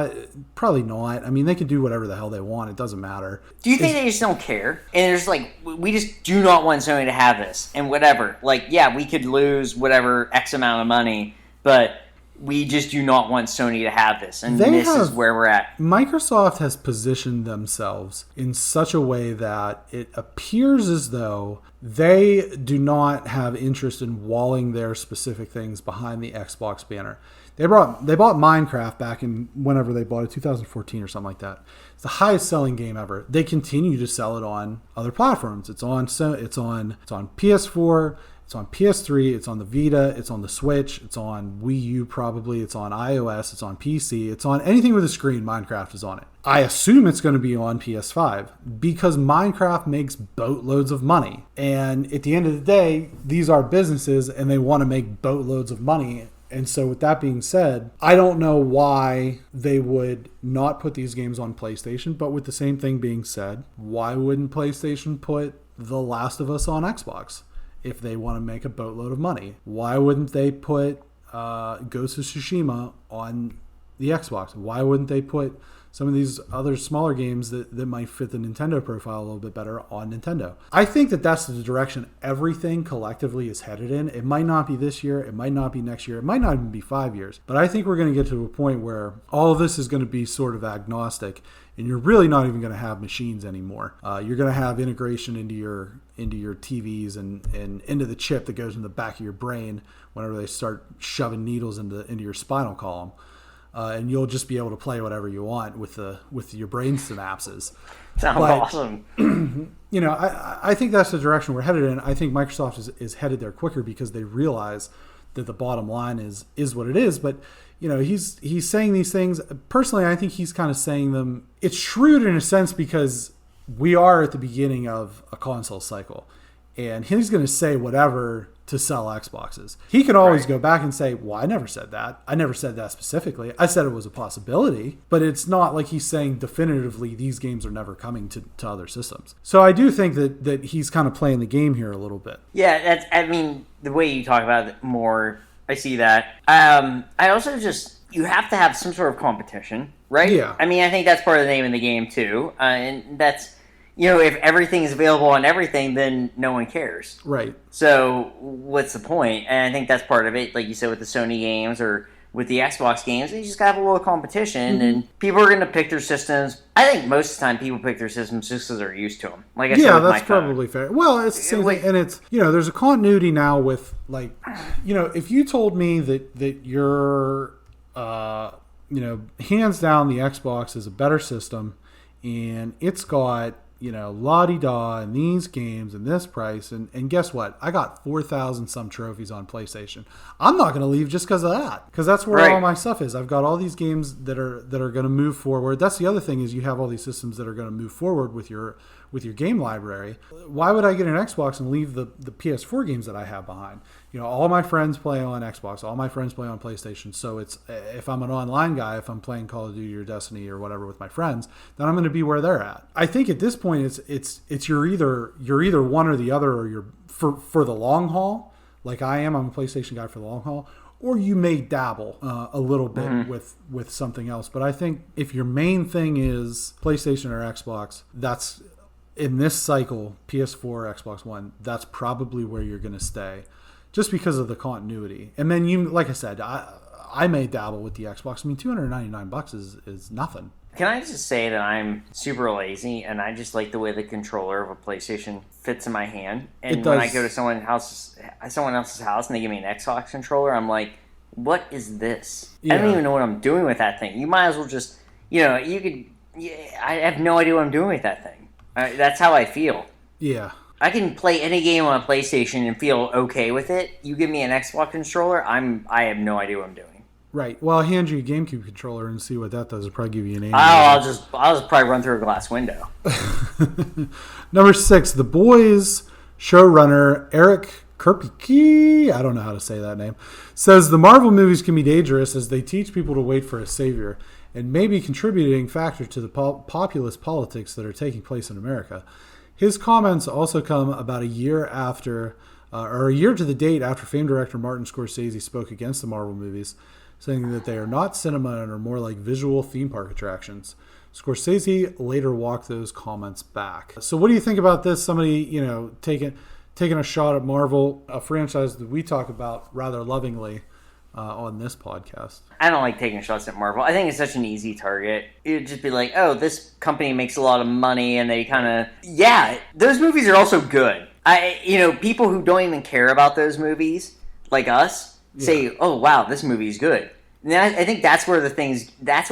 Probably not. I mean, they can do whatever the hell they want. It doesn't matter. Do you think they just don't care? And there's we just do not want Sony to have this and whatever. We could lose whatever X amount of money, but we just do not want Sony to have this. And this is where we're at. Microsoft has positioned themselves in such a way that it appears as though they do not have interest in walling their specific things behind the Xbox banner. They bought Minecraft back in whenever they bought it, 2014 or something like that. It's the highest selling game ever. They continue to sell it on other platforms. It's on PS4, it's on PS3, it's on the Vita, it's on the Switch, it's on Wii U probably, it's on iOS, it's on PC, it's on anything with a screen. Minecraft is on it. I assume it's going to be on PS5 because Minecraft makes boatloads of money. And at the end of the day, these are businesses and they want to make boatloads of money. And so with that being said, I don't know why they would not put these games on PlayStation. But with the same thing being said, why wouldn't PlayStation put The Last of Us on Xbox if they want to make a boatload of money? Why wouldn't they put Ghost of Tsushima on the Xbox? Why wouldn't they put some of these other smaller games that might fit the Nintendo profile a little bit better on Nintendo? I think that that's the direction everything collectively is headed in. It might not be this year. It might not be next year. It might not even be 5 years. But I think we're going to get to a point where all of this is going to be sort of agnostic, and you're really not even going to have machines anymore. You're going to have integration into your TVs and into the chip that goes in the back of your brain whenever they start shoving needles into your spinal column. And you'll just be able to play whatever you want with your brain synapses. Sounds awesome. I think that's the direction we're headed in. I think Microsoft is headed there quicker because they realize that the bottom line is what it is. But he's saying these things. Personally, I think he's kind of saying them. It's shrewd in a sense because we are at the beginning of a console cycle, and he's going to say whatever to sell Xboxes. He can always go back and say, well, I never said that. I never said that specifically. I said it was a possibility, but it's not like he's saying definitively these games are never coming to other systems. So I do think that he's kind of playing the game here a little bit. Yeah, the way you talk about it more, I see that. I also you have to have some sort of competition, right? Yeah. I mean, I think that's part of the name of the game too. And that's, if everything is available on everything, then no one cares. Right. So what's the point? And I think that's part of it, like you said, with the Sony games or with the Xbox games. You just got to have a little competition, and people are going to pick their systems. I think most of the time people pick their systems just because they're used to them. Like I said, yeah, that's probably fair. Well, it's the same thing. And it's, there's a continuity now with, if you told me that you're, hands down the Xbox is a better system and it's got, la-di-da and these games and this price. And guess what? I got 4,000 some trophies on PlayStation. I'm not going to leave just because of that. Because that's where all my stuff is. I've got all these games that are going to move forward. That's the other thing is you have all these systems that are going to move forward with your game library. Why would I get an Xbox and leave the PS4 games that I have behind? All my friends play on Xbox. All my friends play on PlayStation. So it's, if I'm an online guy, if I'm playing Call of Duty or Destiny or whatever with my friends, then I'm going to be where they're at. I think at this point it's you're either one or the other, or you're for the long haul. like I am. I'm a PlayStation guy for the long haul. Or you may dabble a little bit with something else. But I think if your main thing is PlayStation or Xbox, that's in this cycle, PS4 or Xbox One, that's probably where you're going to stay just because of the continuity. And then you, like I said, I may dabble with the Xbox. I mean, $299 is nothing. Can I just say that I'm super lazy and I just like the way the controller of a PlayStation fits in my hand? And when I go to someone else's house and they give me an Xbox controller, I'm like, what is this? Yeah. I don't even know what I'm doing with that thing. You might as well just, I have no idea what I'm doing with that thing. That's how I feel. Yeah. I can play any game on a PlayStation and feel okay with it. You give me an Xbox controller, I have no idea what I'm doing. Right. Well, I'll hand you a GameCube controller and see what that does. It'll probably give you an aim. I'll just probably run through a glass window. Number 6, The Boys showrunner Eric Kripke, I don't know how to say that name, says the Marvel movies can be dangerous as they teach people to wait for a savior and may be contributing factor to the populist politics that are taking place in America. His comments also come about a year to the date after famed director Martin Scorsese spoke against the Marvel movies, saying that they are not cinema and are more like visual theme park attractions. Scorsese later walked those comments back. So what do you think about this? Somebody, taking a shot at Marvel, a franchise that we talk about rather lovingly on this podcast. I don't like taking shots at Marvel. I think it's such an easy target. It'd just be like, oh, this company makes a lot of money and they kind of... Yeah, those movies are also good. People who don't even care about those movies, like us, say, oh, wow, this movie's good. And I think that's where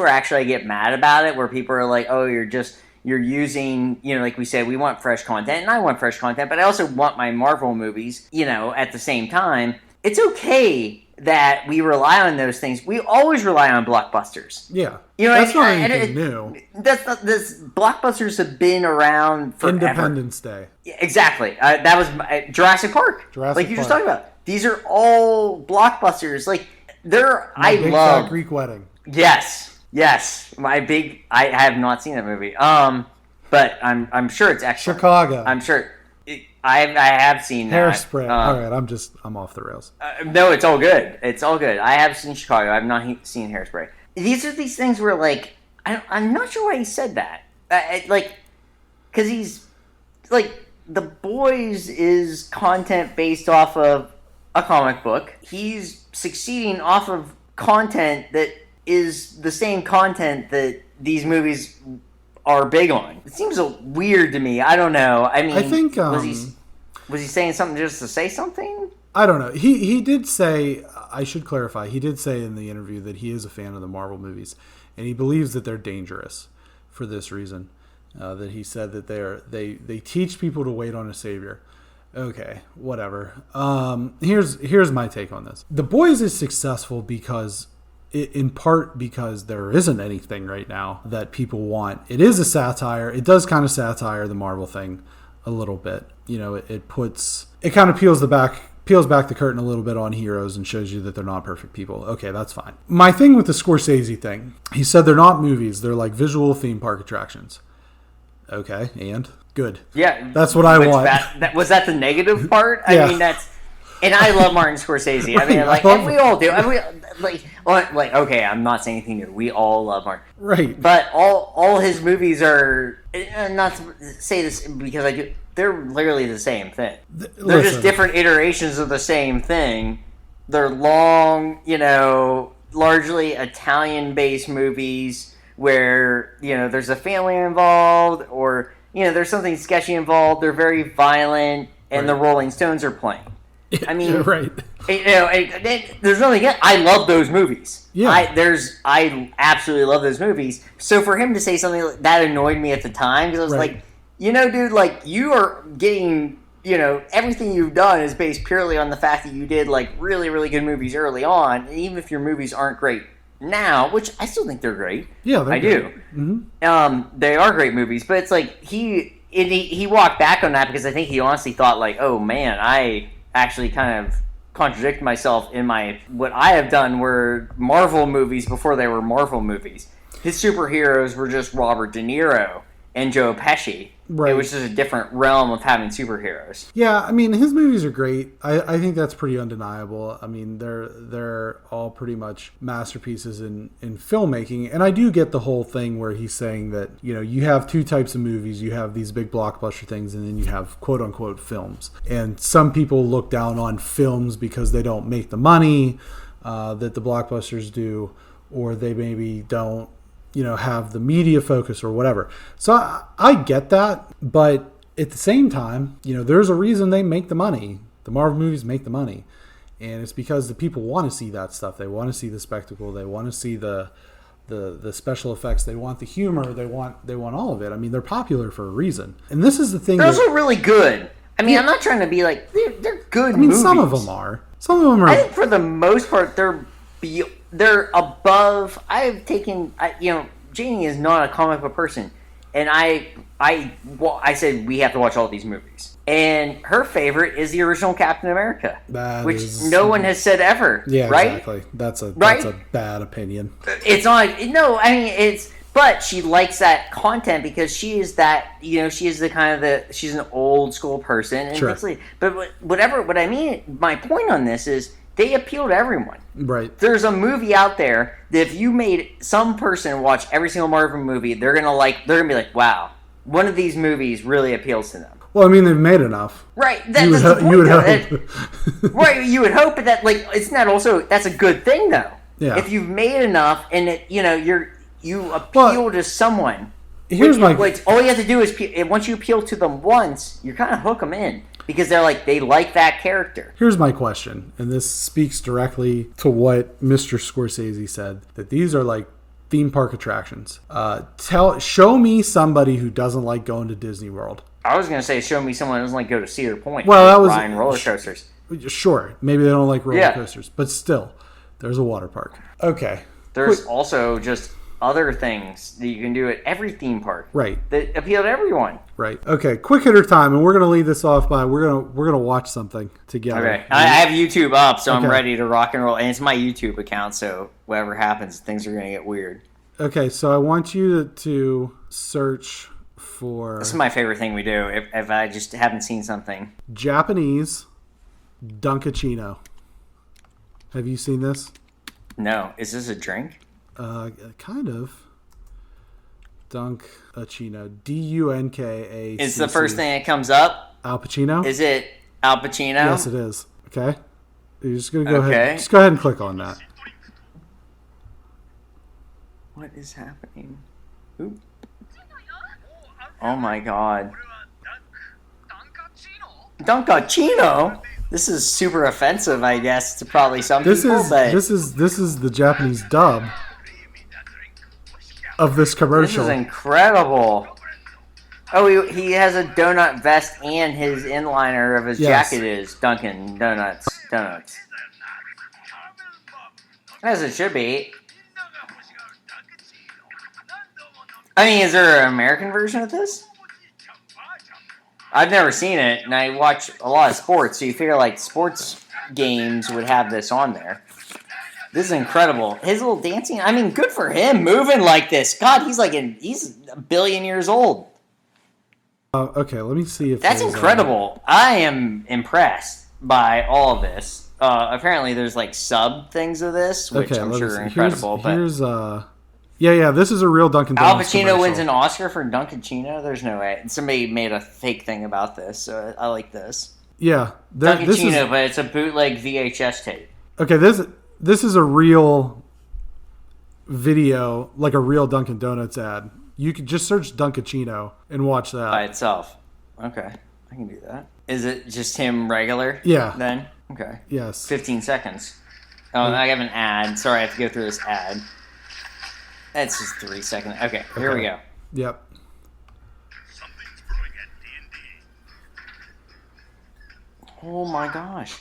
actually I get mad about it, where people are like, oh, you're using, like we said, we want fresh content, and I want fresh content, but I also want my Marvel movies, at the same time. It's okay that we rely on those things. We always rely on blockbusters. Yeah. That's not anything new. This blockbusters have been around forever. Independence Day. Yeah, exactly. That was Jurassic Park. Like you just talked about. These are all blockbusters. Like, I love Greek Wedding. Yes. I have not seen that movie. But I'm sure it's excellent. Chicago. I'm sure. I have seen that. Hairspray. All right, I'm off the rails. No, it's all good. It's all good. I have seen Chicago. I've not seen Hairspray. These are these things where, like, I'm not sure why he said that. Because he's like, The Boys is content based off of a comic book. He's succeeding off of content that is the same content that these movies are big on. It seems weird to me. I don't know. I mean, I think was he saying something just to say something? I don't know. He did say, I should clarify, he did say in the interview that he is a fan of the Marvel movies, and he believes that they're dangerous for this reason. That he said that they teach people to wait on a savior. Okay, whatever. Here's my take on this. The Boys is successful in part because there isn't anything right now that people want. It is a satire. It does kind of satire the Marvel thing a little bit. It kind of peels back the curtain a little bit on heroes and shows you that they're not perfect people. Okay, that's fine. My thing with the Scorsese thing, he said they're not movies. They're like visual theme park attractions. Okay, and good. Yeah, that's what I want. Was that the negative part? I mean, and I love Martin Scorsese. Right, I mean, and we all do. Okay, I'm not saying anything new. We all love Martin. Right. But all his movies are, not to say this because I do, they're literally the same thing. They're just different iterations of the same thing. They're long, largely Italian-based movies where, there's a family involved or, there's something sketchy involved. They're very violent and the Rolling Stones are playing. I mean, right. There's nothing. I love those movies. Yeah. I absolutely love those movies. So for him to say something that annoyed me at the time because I was like, dude, like you are getting, everything you've done is based purely on the fact that you did like really, really good movies early on, and even if your movies aren't great now, which I still think they're great. Yeah, I do. Mm-hmm. They are great movies, but it's like he walked back on that because I think he honestly thought like, oh man, I actually kind of contradict myself in what I have done were Marvel movies before they were Marvel movies. His superheroes were just Robert De Niro and Joe Pesci. Right. It was just a different realm of having superheroes. Yeah, I mean, his movies are great. I think that's pretty undeniable. I mean, they're all pretty much masterpieces in filmmaking. And I do get the whole thing where he's saying that, you have two types of movies. You have these big blockbuster things, and then you have quote-unquote films. And some people look down on films because they don't make the money that the blockbusters do, or they maybe don't have the media focus or whatever. So I get that, but at the same time, there's a reason they make the money. The Marvel movies make the money, and it's because the people want to see that stuff. They want to see the spectacle. They want to see the special effects. They want the humor. They want all of it. I mean, they're popular for a reason. And this is the thing. They're also really good. I mean, I'm not trying to be like they're good. I mean, movies. Some of them are. Some of them are. I think for the most part, they're above. I've taken, Janie is not a comic book person, and I said we have to watch all these movies, and her favorite is the original Captain America, which no one has said ever. Yeah, right? Exactly. That's a bad opinion. It's not. No, I mean it's. But she likes that content because she is that, she is she's an old school person. And sure. But what I mean, my point on this is they appeal to everyone. Right. There's a movie out there that if you made some person watch every single Marvel movie, they're going to be like, wow, one of these movies really appeals to them. Well, I mean, they've made enough. Right. You would hope. Right. You would hope that, isn't that also, that's a good thing though. Yeah. If you've made enough and you appeal to someone. Here's all you have to do is once you appeal to them once, you kind of hook them in because they like that character. Here's my question, and this speaks directly to what Mr. Scorsese said, that these are like theme park attractions. Show me somebody who doesn't like going to Disney World. I was going to say, show me someone who doesn't like go to Cedar Point. Well, that was Ryan roller coasters. Sure, maybe they don't like roller coasters, but still, there's a water park. Okay. There's also just other things that you can do at every theme park, right? That appeal to everyone, right? Okay, quick hitter time, and we're gonna lead this off by we're gonna watch something together. Okay, I have YouTube up, so I'm ready to rock and roll, and it's my YouTube account, so whatever happens, things are gonna get weird. Okay, so I want you to search for. This is my favorite thing we do. If I just haven't seen something, Japanese Dunkaccino. Have you seen this? No. Is this a drink? Kind of. Dunkaccino. Dunka. It's the first thing that comes up. Al Pacino? Is it Al Pacino? Yes, it is. Okay. You're just gonna go ahead. Just go ahead and click on that. What is happening? Oop. Oh my god. Dunkaccino? This is super offensive, I guess, to probably some people. This is the Japanese dub of this commercial. This is incredible. Oh, he has a donut vest and his inliner of his jacket is Dunkin' Donuts. As it should be. I mean, is there an American version of this? I've never seen it, and I watch a lot of sports, so you figure sports games would have this on there. This is incredible. His little dancing, I mean, good for him moving like this. God, he's a billion years old. Okay, let me see if that's incredible. I am impressed by all of this. Apparently, there's sub things of this, which I'm sure are incredible. Here's Yeah, this is a real Dunkin' Donuts Al Pacino commercial. wins an Oscar for Dunkaccino? There's no way. Somebody made a fake thing about this, so I like this. Yeah. Dunkaccino, but it's a bootleg VHS tape. Okay, this is a real video, like a real Dunkin' Donuts ad. You could just search Dunkaccino and watch that. By itself. Okay, I can do that. Is it just him regular? Yeah. Then? Okay. Yes. 15 seconds. Oh, I have an ad. Sorry, I have to go through this ad. That's just 3 seconds. Okay, here we go. Yep. Oh my gosh.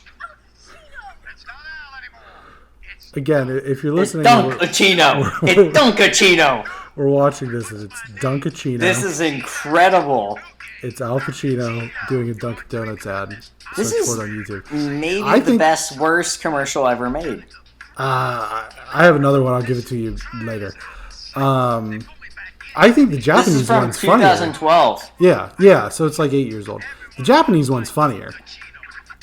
Again, if you're listening... It's Dunkaccino! It's Dunkaccino! We're watching this, and it's Dunkaccino. This is incredible. It's Al Pacino doing a Dunkin' Donuts ad. This is on YouTube. Maybe the worst commercial ever made. I have another one. I'll give it to you later. I think the This Japanese is from one's funnier. 2012. Yeah, so it's like 8 years old. The Japanese one's funnier,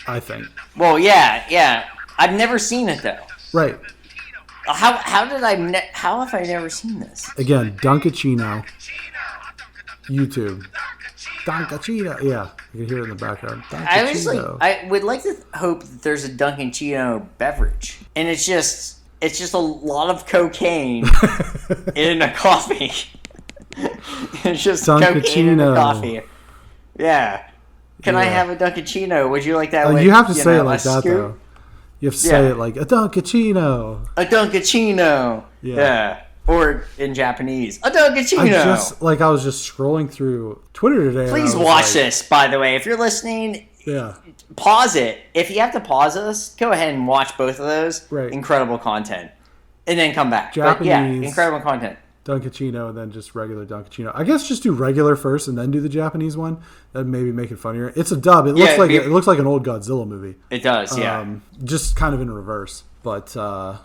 I think. Well, yeah. I've never seen it though. Right. How have I never seen this? Again, Dunkaccino. YouTube. Dunkaccino. Yeah, you can hear it in the background. I would like to hope that there's a Dunkaccino beverage, and it's just a lot of cocaine in a coffee. It's just cocaine in a coffee. Yeah. Can I have a Dunkaccino? Would you like that? You have to say it like that, though. You have to say it like, a Dunkaccino. A Dunkaccino. Yeah. Or in Japanese, a Dunkaccino. I was just scrolling through Twitter today. Please watch this, by the way. If you're listening, pause it. If you have to pause us, go ahead and watch both of those. Right. Incredible content. And then come back. Japanese, incredible content. Dunkaccino and then just regular Dunkaccino. I guess just do regular first and then do the Japanese one. That'd maybe make it funnier. It's a dub. It looks like an old Godzilla movie. It does, yeah. Just kind of in reverse. But I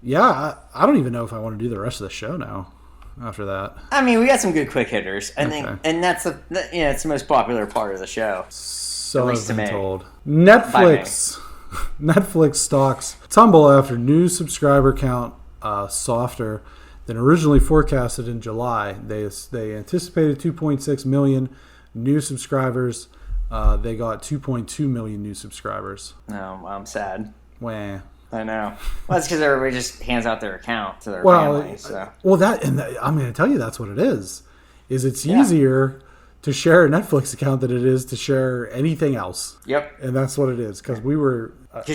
don't even know if I want to do the rest of the show now. After that, I mean, we got some good quick hitters. I think, and that's it's the most popular part of the show. So I've been told. Netflix stocks tumble after new subscriber count softer than originally forecasted in July. They anticipated 2.6 million new subscribers. They got 2.2 million new subscribers. No, I'm sad. Wah. I know. Well, that's because everybody just hands out their account to their family. So. I'm going to tell you that's what it is. It's easier to share a Netflix account than it is to share anything else. Yep. And that's what it is because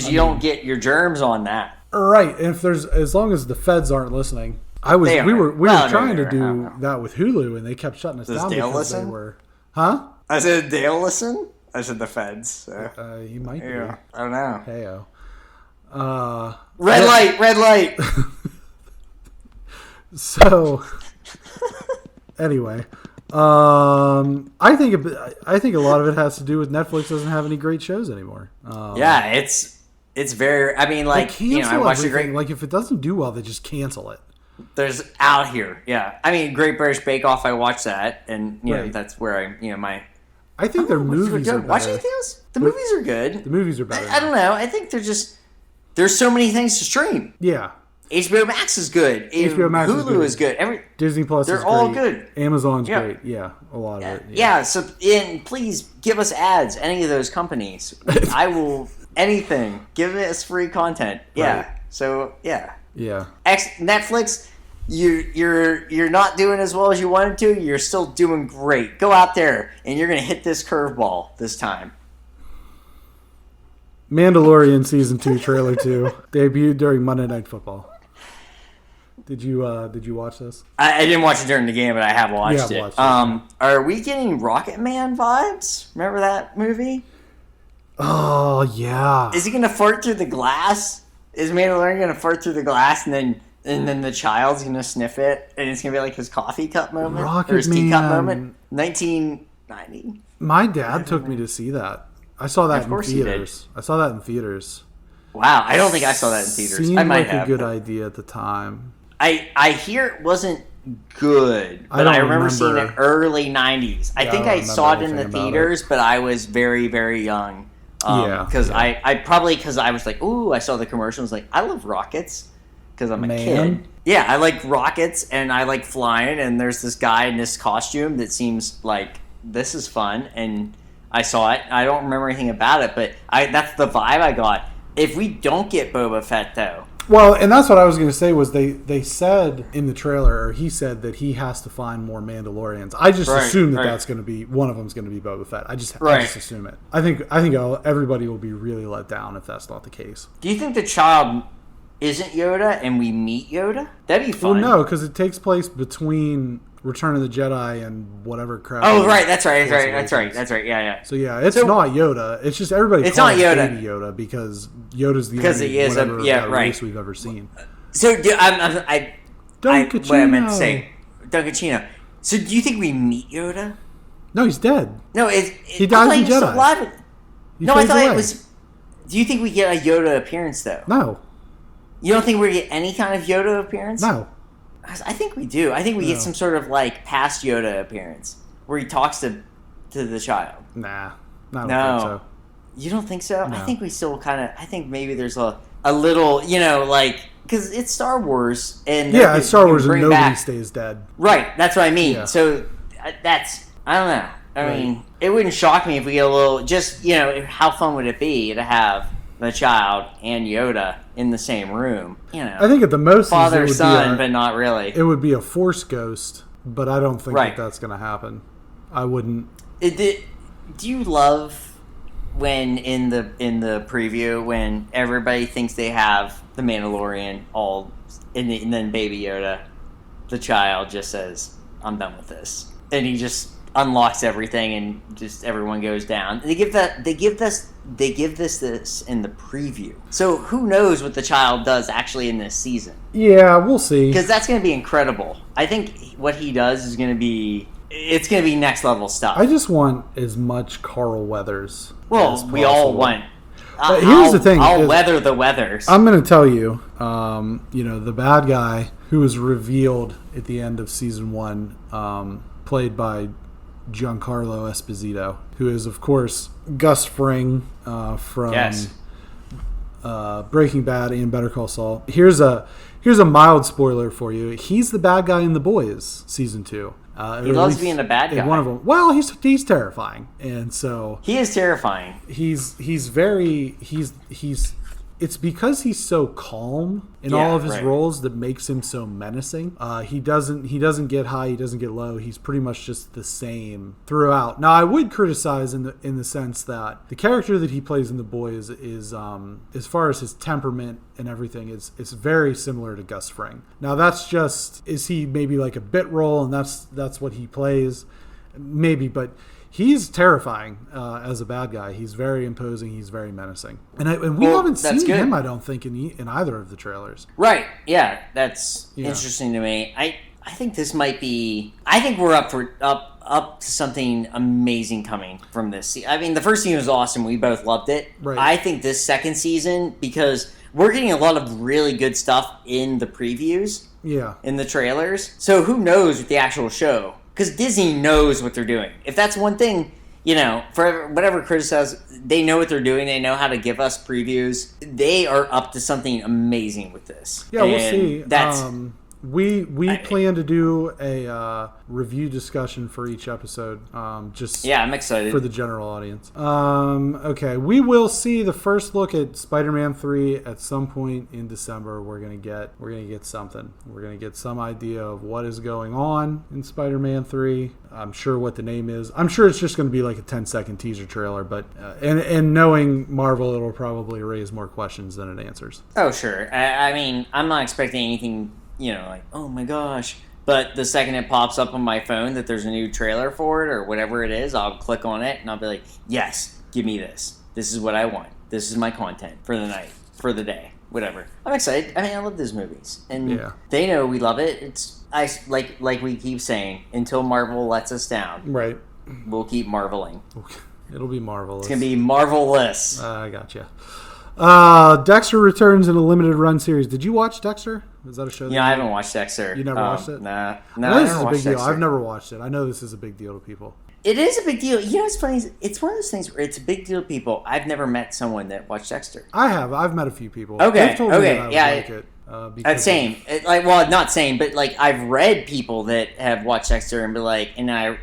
you don't get your germs on that. Right. And as long as the feds aren't listening. We were trying to do that with Hulu, and they kept shutting us down because they were. Huh? I said Dale listen. I said the feds. So. He might be. I don't know. Heyo. Red light. So, anyway, I think a lot of it has to do with Netflix doesn't have any great shows anymore. It's very. I mean, I watched if it doesn't do well, they just cancel it. There's out here, yeah. I mean, Great British Bake Off. I watched that, and that's where I think their movies are better. Watch anything else? The movies are good. The movies are better. I don't know. I think there's so many things to stream. Yeah. HBO Max is good. HBO Max Hulu is good. Disney Plus is great. They're all good. Amazon's great. Yeah, a lot of it. Yeah. So please give us ads. Any of those companies, I will anything. Give us free content. Yeah. Right. So yeah. Yeah. Netflix, you're not doing as well as you wanted to. You're still doing great. Go out there and you're gonna hit this curveball this time. Mandalorian Season 2 Trailer 2 debuted during Monday Night Football. Did you watch this? I didn't watch it during the game, but I have watched it. Are we getting Rocket Man vibes? Remember that movie? Oh, yeah. Is he going to fart through the glass? Is Mandalorian going to fart through the glass and then the child's going to sniff it and it's going to be like his coffee cup moment? Rocket or his Man. Teacup moment? 1990? My dad took me to see that. I saw that in theaters. Wow, I don't think I saw that in theaters. Seemed I might like a good idea at the time. I hear it wasn't good, but I remember seeing it early 90s. I think I saw it in the theaters, but I was very, very young. Because I was like, ooh, I saw the commercials. Like, I love rockets because I'm a kid. Yeah, I like rockets and I like flying. And there's this guy in this costume that seems like this is fun. And I saw it. I don't remember anything about it, but that's the vibe I got. If we don't get Boba Fett, though. Well, and that's what I was going to say was they said in the trailer, or he said that he has to find more Mandalorians. I just assume that's going to be, one of them's going to be Boba Fett. I just assume it. I think everybody will be really let down if that's not the case. Do you think the child isn't Yoda and we meet Yoda? That'd be fun. Well, no, because it takes place between Return of the Jedi and whatever crap. Oh, right, that's right, yeah. So yeah, it's not Yoda. It's just everybody calls it Baby Yoda because Yoda's the only race we've ever seen. So what I meant to say, Dunkaccino. So do you think we meet Yoda? No, he's dead. No, he dies in Jedi. I thought it was. Do you think we get a Yoda appearance though? No. You don't think we get any kind of Yoda appearance? No. I think we do. I think we get some sort of like past Yoda appearance where he talks to the child. Nah, I don't think so. You don't think so? No. I think we still kind of. I think maybe there's a little, like because it's Star Wars and it's Star Wars and nobody stays dead. Right. That's what I mean. Yeah. So that's I don't know. I mean, it wouldn't shock me if we get a little. Just how fun would it be to have the child and Yoda in the same room? I think at the most father son, but not really. It would be a Force ghost, but I don't think that's going to happen. I wouldn't. Do you love when in the preview when everybody thinks they have the Mandalorian all, and then Baby Yoda, the child, just says, "I'm done with this," and he just unlocks everything, and just everyone goes down. They give this in the preview. So who knows what the child does actually in this season? Yeah, we'll see. Because that's going to be incredible. I think what he does is going to be. It's going to be next level stuff. I just want as much Carl Weathers. Well, we all want. Here's the thing. I'll weather the weathers. I'm going to tell you, the bad guy who was revealed at the end of season 1, played by Giancarlo Esposito, who is, of course, Gus Fring from Breaking Bad and Better Call Saul. Here's a mild spoiler for you. He's the bad guy in The Boys season 2. He loves being a bad guy. One of them. Well, he's terrifying, and so he is terrifying. He's It's because he's so calm in all of his roles that makes him so menacing. He doesn't get high, he doesn't get low. He's pretty much just the same throughout. Now, I would criticize in the sense that the character that he plays in The Boys is as far as his temperament and everything is very similar to Gus Fring. Now, that's just, is he maybe like a bit role and that's what he plays? Maybe, but he's terrifying as a bad guy. He's very imposing. He's very menacing. And we haven't seen him, I don't think, in either of the trailers. Right. Yeah. That's interesting to me. I think this might be... I think we're up to something amazing coming from this. I mean, the first season was awesome. We both loved it. Right. I think this second season, because we're getting a lot of really good stuff in the previews. Yeah. In the trailers. So who knows with the actual show? Because Disney knows what they're doing. If that's one thing, for whatever criticize, they know what they're doing. They know how to give us previews. They are up to something amazing with this. Yeah, we'll see. We plan to do a review discussion for each episode. I'm excited for the general audience. Okay, we will see the first look at Spider-Man 3 at some point in December. We're gonna get something. We're gonna get some idea of what is going on in Spider-Man 3. I'm sure what the name is. I'm sure it's just going to be like a 10-second teaser trailer, but and knowing Marvel, it'll probably raise more questions than it answers. Oh, sure. I mean, I'm not expecting anything. Like, oh my gosh. But the second it pops up on my phone that there's a new trailer for it or whatever it is, I'll click on it and I'll be like, yes, give me this. This is what I want. This is my content for the night, for the day, whatever. I'm excited. I mean, I love these movies. And they know we love it. Like we keep saying, until Marvel lets us down. Right. We'll keep marveling. It'll be marvelous. It's going to be marvelous. I gotcha. Dexter returns in a limited run series. Did you watch Dexter? Is that a show? I haven't watched Dexter. You never watched it? Nah. This is a big deal. I've never watched it. I know this is a big deal to people. It is a big deal. What's funny? It's one of those things where it's a big deal to people. I've never met someone that watched Dexter. I have. I've met a few people. Okay. They've told me that I would like it. That's same. Not same, but like I've read people that have watched Dexter and be like, and there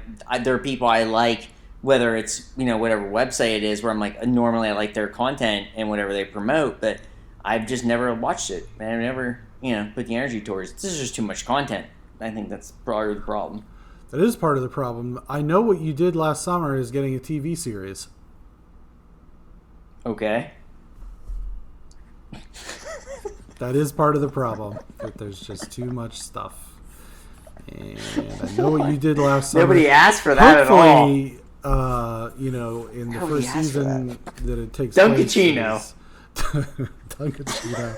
are people I like. Whether it's, whatever website it is, where I'm like, normally I like their content and whatever they promote, but I've just never watched it. I've never, put the energy towards it. This is just too much content. I think that's part of the problem. That is part of the problem. I know what you did last summer is getting a TV series. Okay. That is part of the problem. That there's just too much stuff. And I know what you did last summer. Nobody asked for that at all. In the first season that it takes Dunkaccino. Dunkaccino.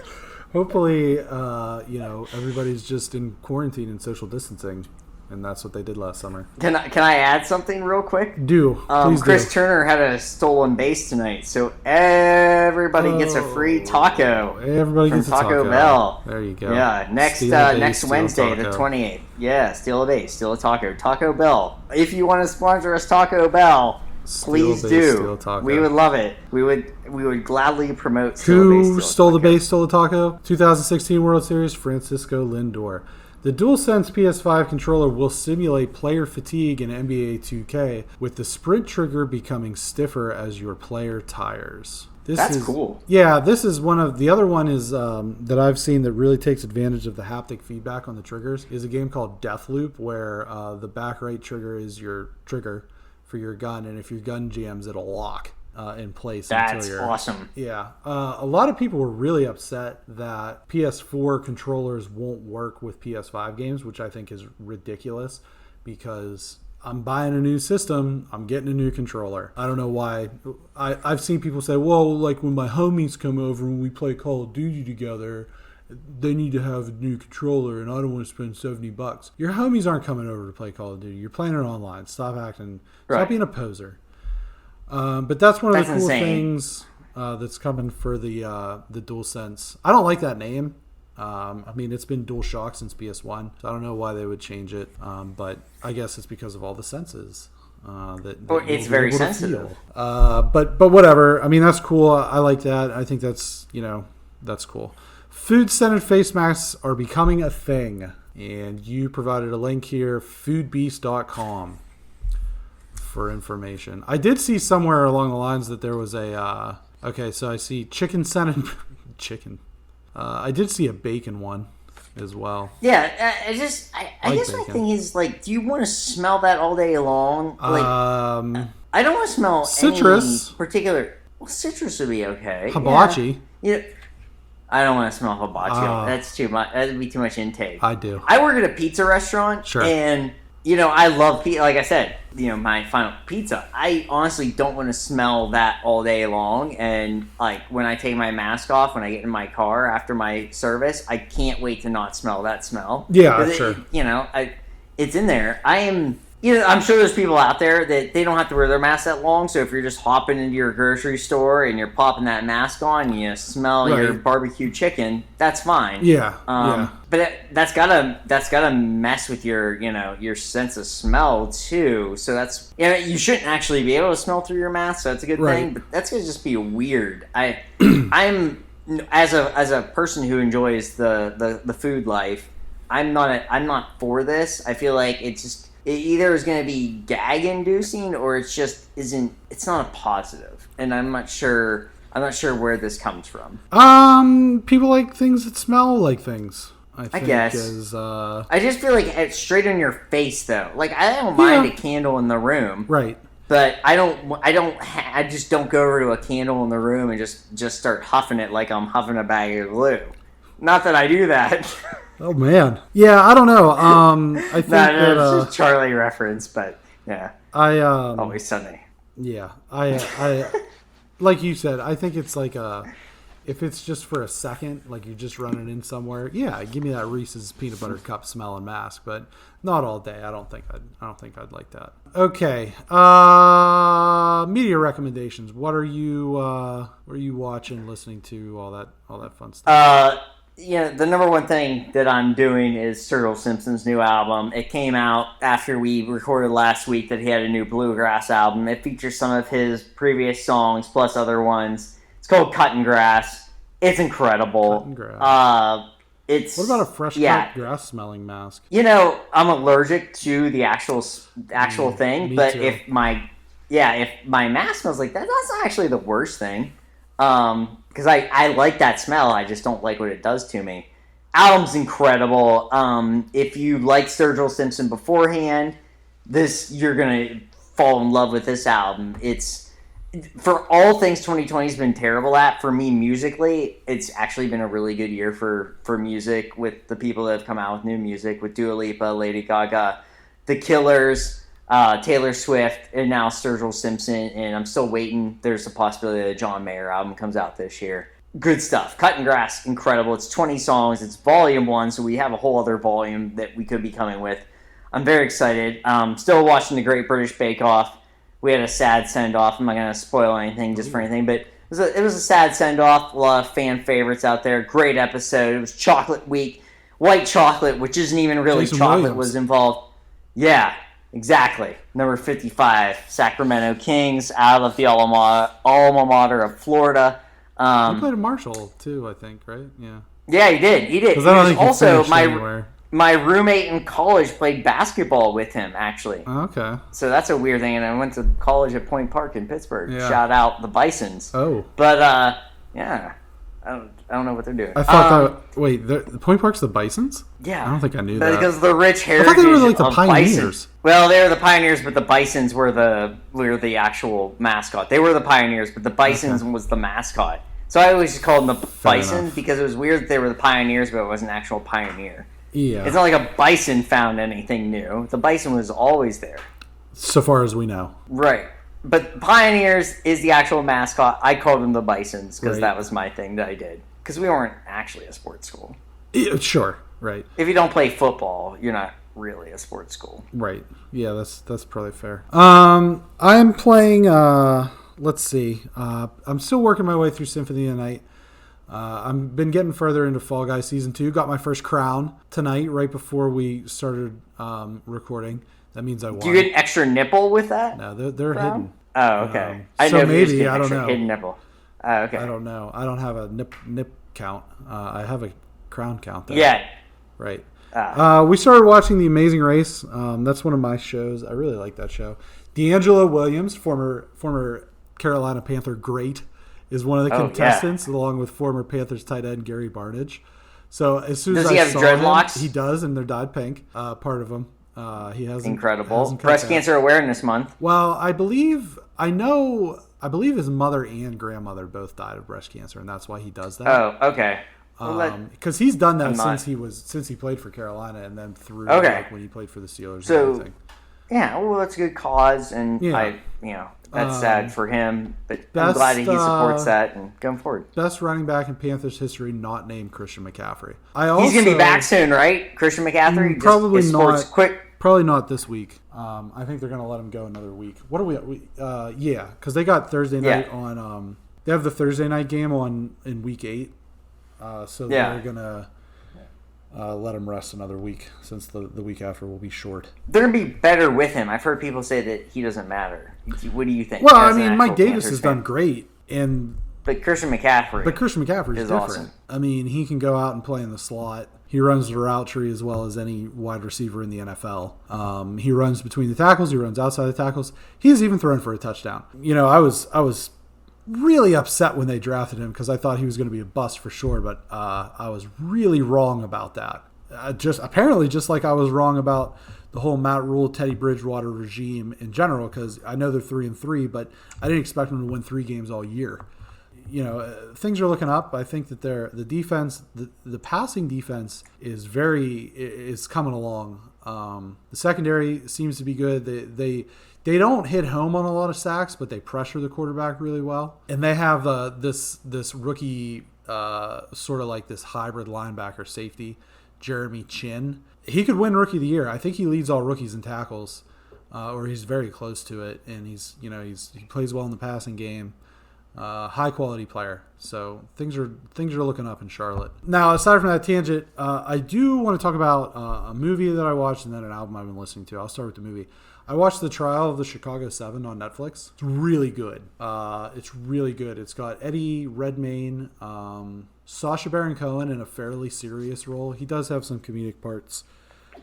Hopefully, everybody's just in quarantine and social distancing. and that's what they did last summer. Can I add something real quick? Please Chris do. Turner had a stolen base tonight, so everybody gets a free taco. Everybody from gets a Taco Bell. There you go. Yeah, next Wednesday, the 28th. Yeah, steal a base, steal a taco. Taco Bell. If you want to sponsor us, Taco Bell, please do. We would love it. We would gladly promote. Who stole the base, stole the taco? 2016 World Series, Francisco Lindor. The DualSense PS5 controller will simulate player fatigue in NBA 2K, with the sprint trigger becoming stiffer as your player tires. That's cool. Yeah, this is one of the other one is that I've seen that really takes advantage of the haptic feedback on the triggers is a game called Deathloop, where the back right trigger is your trigger for your gun, and if your gun jams, it'll lock in place. That's awesome. Yeah. A lot of people were really upset that PS4 controllers won't work with PS5 games, which I think is ridiculous because I'm buying a new system, I'm getting a new controller. I don't know why. I've seen people say, well, like when my homies come over and we play Call of Duty together, they need to have a new controller and I don't want to spend $70. Your homies aren't coming over to play Call of Duty. You're playing it online. Stop being a poser. But that's one of the cool things that's coming for the DualSense. I don't like that name. I mean, it's been DualShock since PS1, so I don't know why they would change it. But I guess it's because of all the senses. It's very sensitive. But whatever. I mean, that's cool. I like that. I think that's cool. Food-scented face masks are becoming a thing, and you provided a link here, foodbeast.com. for information. I did see somewhere along the lines that there was a so I see chicken-scented chicken. I did see a bacon one as well. Yeah, I guess bacon. My thing is, like, do you want to smell that all day long? Like, I don't want to smell citrus. Any particular. Well, citrus would be okay. Hibachi. Yeah. I don't want to smell hibachi. That's too much. That would be too much intake. I do. I work at a pizza restaurant, and I love pizza. Like I said, my final pizza. I honestly don't want to smell that all day long. And like when I take my mask off, when I get in my car after my service, I can't wait to not smell that smell. Yeah, sure. It's in there. I'm sure there's people out there that they don't have to wear their mask that long. So if you're just hopping into your grocery store and you're popping that mask on, and you smell your barbecue chicken, that's fine. Yeah. But that's gotta mess with your sense of smell too. So that's you shouldn't actually be able to smell through your mask. So that's a good thing. But that's gonna just be weird. I'm as a person who enjoys the food life. I'm not for this. I feel like it either is going to be gag inducing or it's not a positive. And I'm not sure where this comes from. People like things that smell like things. I guess. I just feel like it's straight on your face though. Like I don't mind a candle in the room. Right. But I just don't go over to a candle in the room and just start huffing it like I'm huffing a bag of glue. Not that I do that. Oh man, yeah, I don't know. I think it's just Charlie reference, but yeah, Always Sunny. Yeah, I like you said, I think it's like if it's just for a second, like you're just running in somewhere. Yeah, give me that Reese's peanut butter cup smell and mask, but not all day. I don't think I'd like that. Okay, media recommendations. What are you watching, listening to, all that fun stuff? The number one thing that I'm doing is Sturgill Simpson's new album. It came out after we recorded last week that he had a new bluegrass album. It features some of his previous songs plus other ones. It's called Cutting Grass. It's incredible. Cutting Grass. What about a fresh cut grass smelling mask? I'm allergic to the actual thing, but too. if my mask smells like that, that's not actually the worst thing. Because I like that smell, I just don't like what it does to me. Album's incredible. If you like Sturgill Simpson beforehand, you're gonna fall in love with this album. It's, for all things 2020's been terrible at, for me musically, it's actually been a really good year for music with the people that have come out with new music, with Dua Lipa, Lady Gaga, The Killers, Taylor Swift, and now Sturgill Simpson, and I'm still waiting. There's a possibility that a John Mayer album comes out this year. Good stuff. Cutting Grass, incredible. It's 20 songs. It's volume 1, so we have a whole other volume that we could be coming with. I'm very excited. Still watching the Great British Bake Off. We had a sad send-off. I'm not going to spoil anything just for anything, but it was a sad send-off. A lot of fan favorites out there. Great episode. It was Chocolate Week. White chocolate, which isn't even really Jason chocolate, Williams was involved. Yeah, exactly. Number 55, Sacramento Kings, out of the alma mater of Florida. He played at Marshall, too, I think, right? Yeah. Yeah, he did. He I don't think also anywhere. My roommate in college played basketball with him, actually. Okay. So that's a weird thing. And I went to college at Point Park in Pittsburgh. Yeah. Shout out the Bisons. Oh. But, yeah. I don't know what they're doing. I thought the Point Park's the Bisons? Yeah. I don't think I knew that. Because of the rich heritage I thought they were like the of Pioneers. Bison. Well, they were the Pioneers, but the Bisons were the actual mascot. They were the Pioneers, but the Bisons was the mascot. So I always just called them the Bisons because it was weird that they were the Pioneers, but it was an actual pioneer. Yeah. It's not like a bison found anything new. The bison was always there. So far as we know. Right. But Pioneers is the actual mascot. I called them the Bisons because that was my thing that I did. Because we weren't actually a sports school. Yeah, sure. Right. If you don't play football, you're not really a sports school. Right. Yeah, that's probably fair. I'm playing, let's see. I'm still working my way through Symphony of the Night. I've been getting further into Fall Guys Season 2. Got my first crown tonight, right before we started recording. That means I won. Do you get an extra nipple with that? No, they're hidden. Oh, okay. I know maybe, I don't know. Hidden nipple. Oh, okay. I don't know. I don't have a nip count. I have a crown count, though. Yeah. Right. We started watching The Amazing Race. That's one of my shows. I really like that show. D'Angelo Williams, former Carolina Panther great, is one of the contestants, along with former Panthers tight end Gary Barnidge. So as soon as does he have dreadlocks? He does, and they're dyed pink. Part of them. He has incredible Breast Cancer Awareness Month. Well, I believe his mother and grandmother both died of breast cancer, and that's why he does that. Oh, okay. Because he's done that since he played for Carolina, and then through like, when he played for the Steelers. And everything. Yeah, well, that's a good cause, and that's sad for him, but I'm glad that he supports that and going forward. Best running back in Panthers history not named Christian McCaffrey. He's going to be back soon, right? Christian McCaffrey? Probably not. Quick. Probably not this week. I think they're going to let him go another week. What are we yeah, because they got Thursday night on. They have the Thursday night game in week 8. So they're going to let him rest another week, since the week after will be short. They're going to be better with him. I've heard people say that he doesn't matter. What do you think? Well, I mean, Mike Davis has done great, but Christian McCaffrey is different. Awesome. I mean, he can go out and play in the slot. He runs the route tree as well as any wide receiver in the NFL. He runs between the tackles. He runs outside the tackles. He's even thrown for a touchdown. I was really upset when they drafted him because I thought he was going to be a bust for sure, but I was really wrong about that. Just like I was wrong about the whole Matt Rule, Teddy Bridgewater regime in general, because I know they're 3-3, but I didn't expect them to win 3 games all year. Things are looking up. I think that the defense, the passing defense is coming along. The secondary seems to be good. They don't hit home on a lot of sacks, but they pressure the quarterback really well. And they have this rookie, sort of like this hybrid linebacker safety, Jeremy Chin. He could win Rookie of the Year. I think he leads all rookies in tackles, or he's very close to it. And he plays well in the passing game. High quality player. So things are looking up in Charlotte. Now, aside from that tangent, I do want to talk about a movie that I watched and then an album I've been listening to. I'll start with the movie. I watched The Trial of the Chicago 7 on Netflix. It's really good. It's got Eddie Redmayne, Sacha Baron Cohen in a fairly serious role. He does have some comedic parts.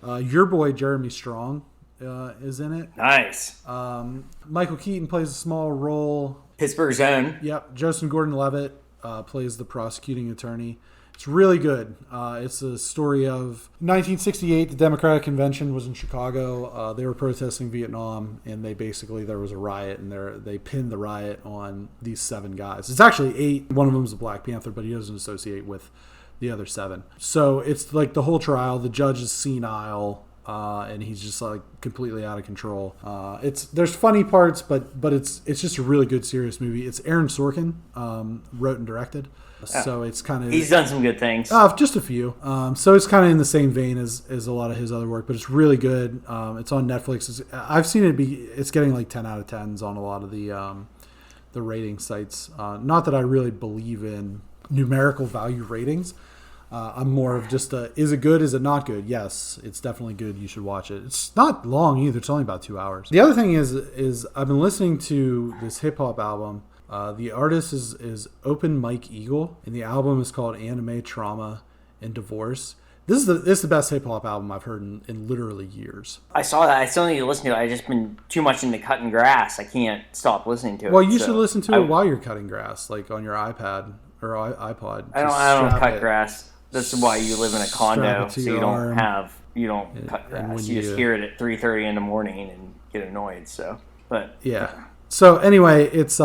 Your boy Jeremy Strong is in it. Nice. Michael Keaton plays a small role. Pittsburgh's own. Yep. Joseph Gordon-Levitt plays the prosecuting attorney. It's really good. It's a story of 1968. The Democratic Convention was in Chicago. They were protesting Vietnam, and there was a riot, and they pinned the riot on these 7 guys. It's actually 8. One of them is a Black Panther, but he doesn't associate with the other 7. So it's like the whole trial. The judge is senile. And he's just like completely out of control. There's funny parts, but it's just a really good serious movie. It's Aaron Sorkin wrote and directed. So it's kind of... He's done some good things. Just a few. So it's kind of in the same vein as a lot of his other work, but it's really good. It's on Netflix. I've seen it it's getting like 10 out of 10s on a lot of the rating sites. Not that I really believe in numerical value ratings. I'm more of just is it good? Is it not good? Yes, it's definitely good. You should watch it. It's not long either. It's only about 2 hours. The other thing is I've been listening to this hip hop album. The artist is Open Mike Eagle, and the album is called Anime, Trauma, and Divorce. This is the best hip hop album I've heard in literally years. I saw that. I still need to listen to it. I've just been too much into cutting grass. I can't stop listening to it. Well, you should listen to it while you're cutting grass, like on your iPad or iPod. I don't cut grass. That's why you live in a condo, so you don't cut grass. You just hear it at 3:30 in the morning and get annoyed. So, but yeah. So anyway, it's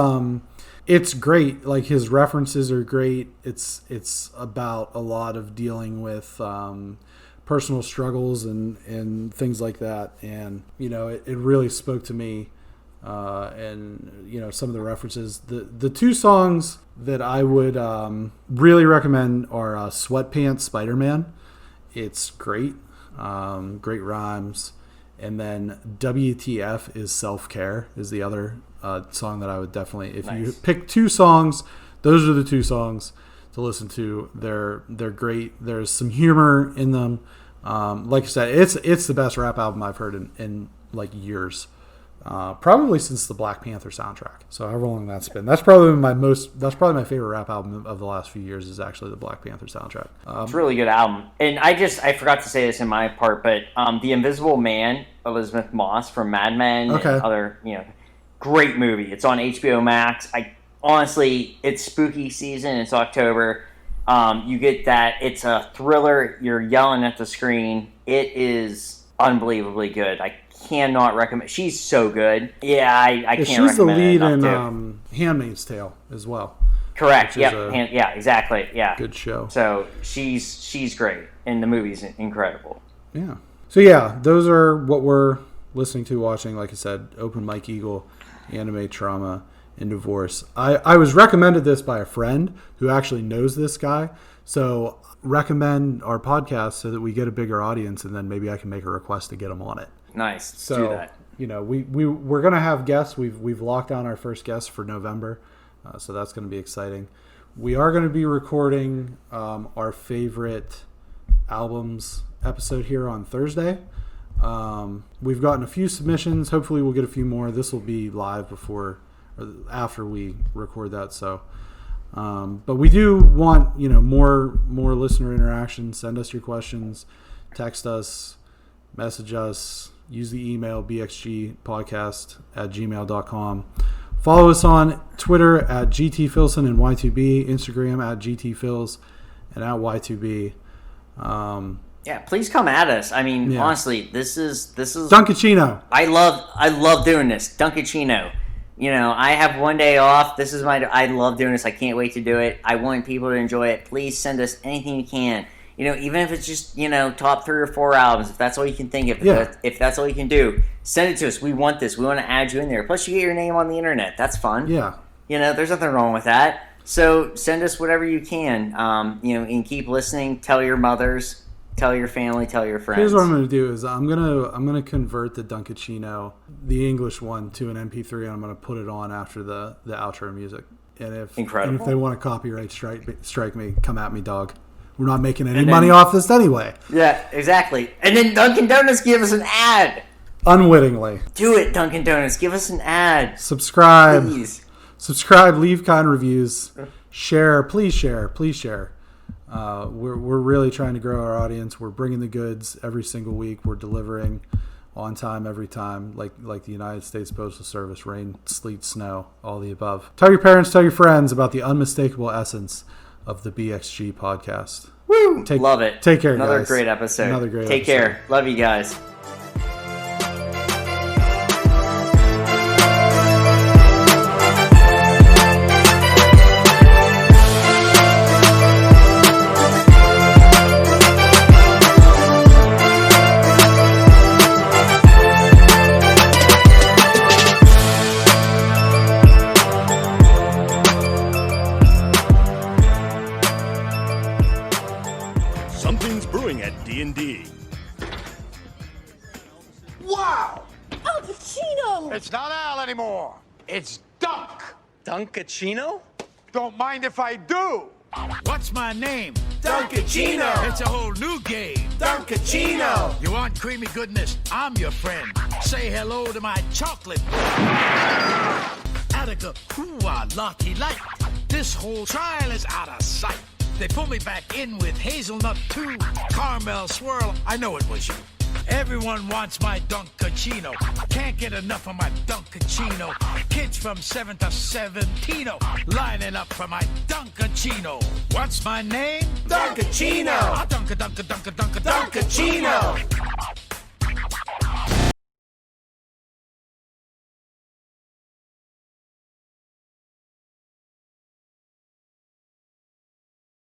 great. Like his references are great. It's about a lot of dealing with personal struggles and things like that. And it really spoke to me. And some of the references. The two songs that I would really recommend are Sweatpants Spider-Man. It's great. Great rhymes. And then WTF is Self-Care is the other song that I would definitely, if you pick two songs, those are the two songs to listen to. They're great. There's some humor in them. Like I said, it's the best rap album I've heard in like years. Probably since the Black Panther soundtrack. So however long that's been. That's probably my favorite rap album of the last few years is actually the Black Panther soundtrack. It's a really good album. And I forgot to say this in my part, but The Invisible Man, Elizabeth Moss from Mad Men and other, great movie. It's on HBO Max. Honestly, it's spooky season. It's October. You get that. It's a thriller. You're yelling at the screen. It is unbelievably good. I cannot recommend. She's so good. Yeah, I can't recommend it. She's the lead in Handmaid's Tale as well. Correct. Yeah, exactly. Yeah. Good show. So she's great, and the movie's incredible. Yeah. So yeah, those are what we're listening to, watching. Like I said, Open Mike Eagle, Anime, Trauma, and Divorce. I was recommended this by a friend who actually knows this guy. So recommend our podcast so that we get a bigger audience, and then maybe I can make a request to get him on it. Nice. So, do that. We're gonna have guests. We've locked down our first guest for November, so that's gonna be exciting. We are gonna be recording our favorite albums episode here on Thursday. We've gotten a few submissions. Hopefully, we'll get a few more. This will be live before or after we record that. So, but we do want more listener interaction. Send us your questions, text us, message us. Use the email bxgpodcast@gmail.com. Follow us on Twitter at GTFilson and Y2B, Instagram at GTFils and at Y2B. Yeah, please come at us. I mean, honestly, this is Dunkaccino. I love doing this. Dunkaccino. I have one day off. I love doing this. I can't wait to do it. I want people to enjoy it. Please send us anything you can. Even if it's just, top 3 or 4 albums, if that's all you can think of, if that's all you can do, send it to us. We want this. We want to add you in there. Plus, you get your name on the internet. That's fun. Yeah. There's nothing wrong with that. So send us whatever you can, and keep listening. Tell your mothers, tell your family, tell your friends. Here's what I'm going to do is I'm gonna convert the Dunkaccino, the English one, to an MP3, and I'm going to put it on after the outro music. And if they want to copyright strike me, come at me, dog. We're not making any money off this anyway. Yeah, exactly. And then Dunkin' Donuts give us an ad. Unwittingly. Do it, Dunkin' Donuts. Give us an ad. Subscribe. Please. Subscribe. Leave kind reviews. Share. Please share. Please share. We're really trying to grow our audience. We're bringing the goods every single week. We're delivering on time every time, like the United States Postal Service. Rain, sleet, snow, all the above. Tell your parents, tell your friends about the unmistakable essence of the BXG podcast. Woo! Love it. Take care, Another guys. Great episode. Another great Take episode. care. Love you guys. Something's brewing at D&D. Wow! Al Pacino! It's not Al anymore. It's Dunk. Dunkaccino? Don't mind if I do. What's my name? Dunkaccino! It's a whole new game. Dunkaccino! You want creamy goodness? I'm your friend. Say hello to my chocolate. Attica, hoo-ah, lucky light. This whole trial is out of sight. They pull me back in with hazelnut too. Caramel swirl, I know it was you. Everyone wants my Dunkaccino. Can't get enough of my Dunkaccino. Kids from 7 to 17 lining up for my Dunkaccino. What's my name? Dunkaccino! Dunkaccino.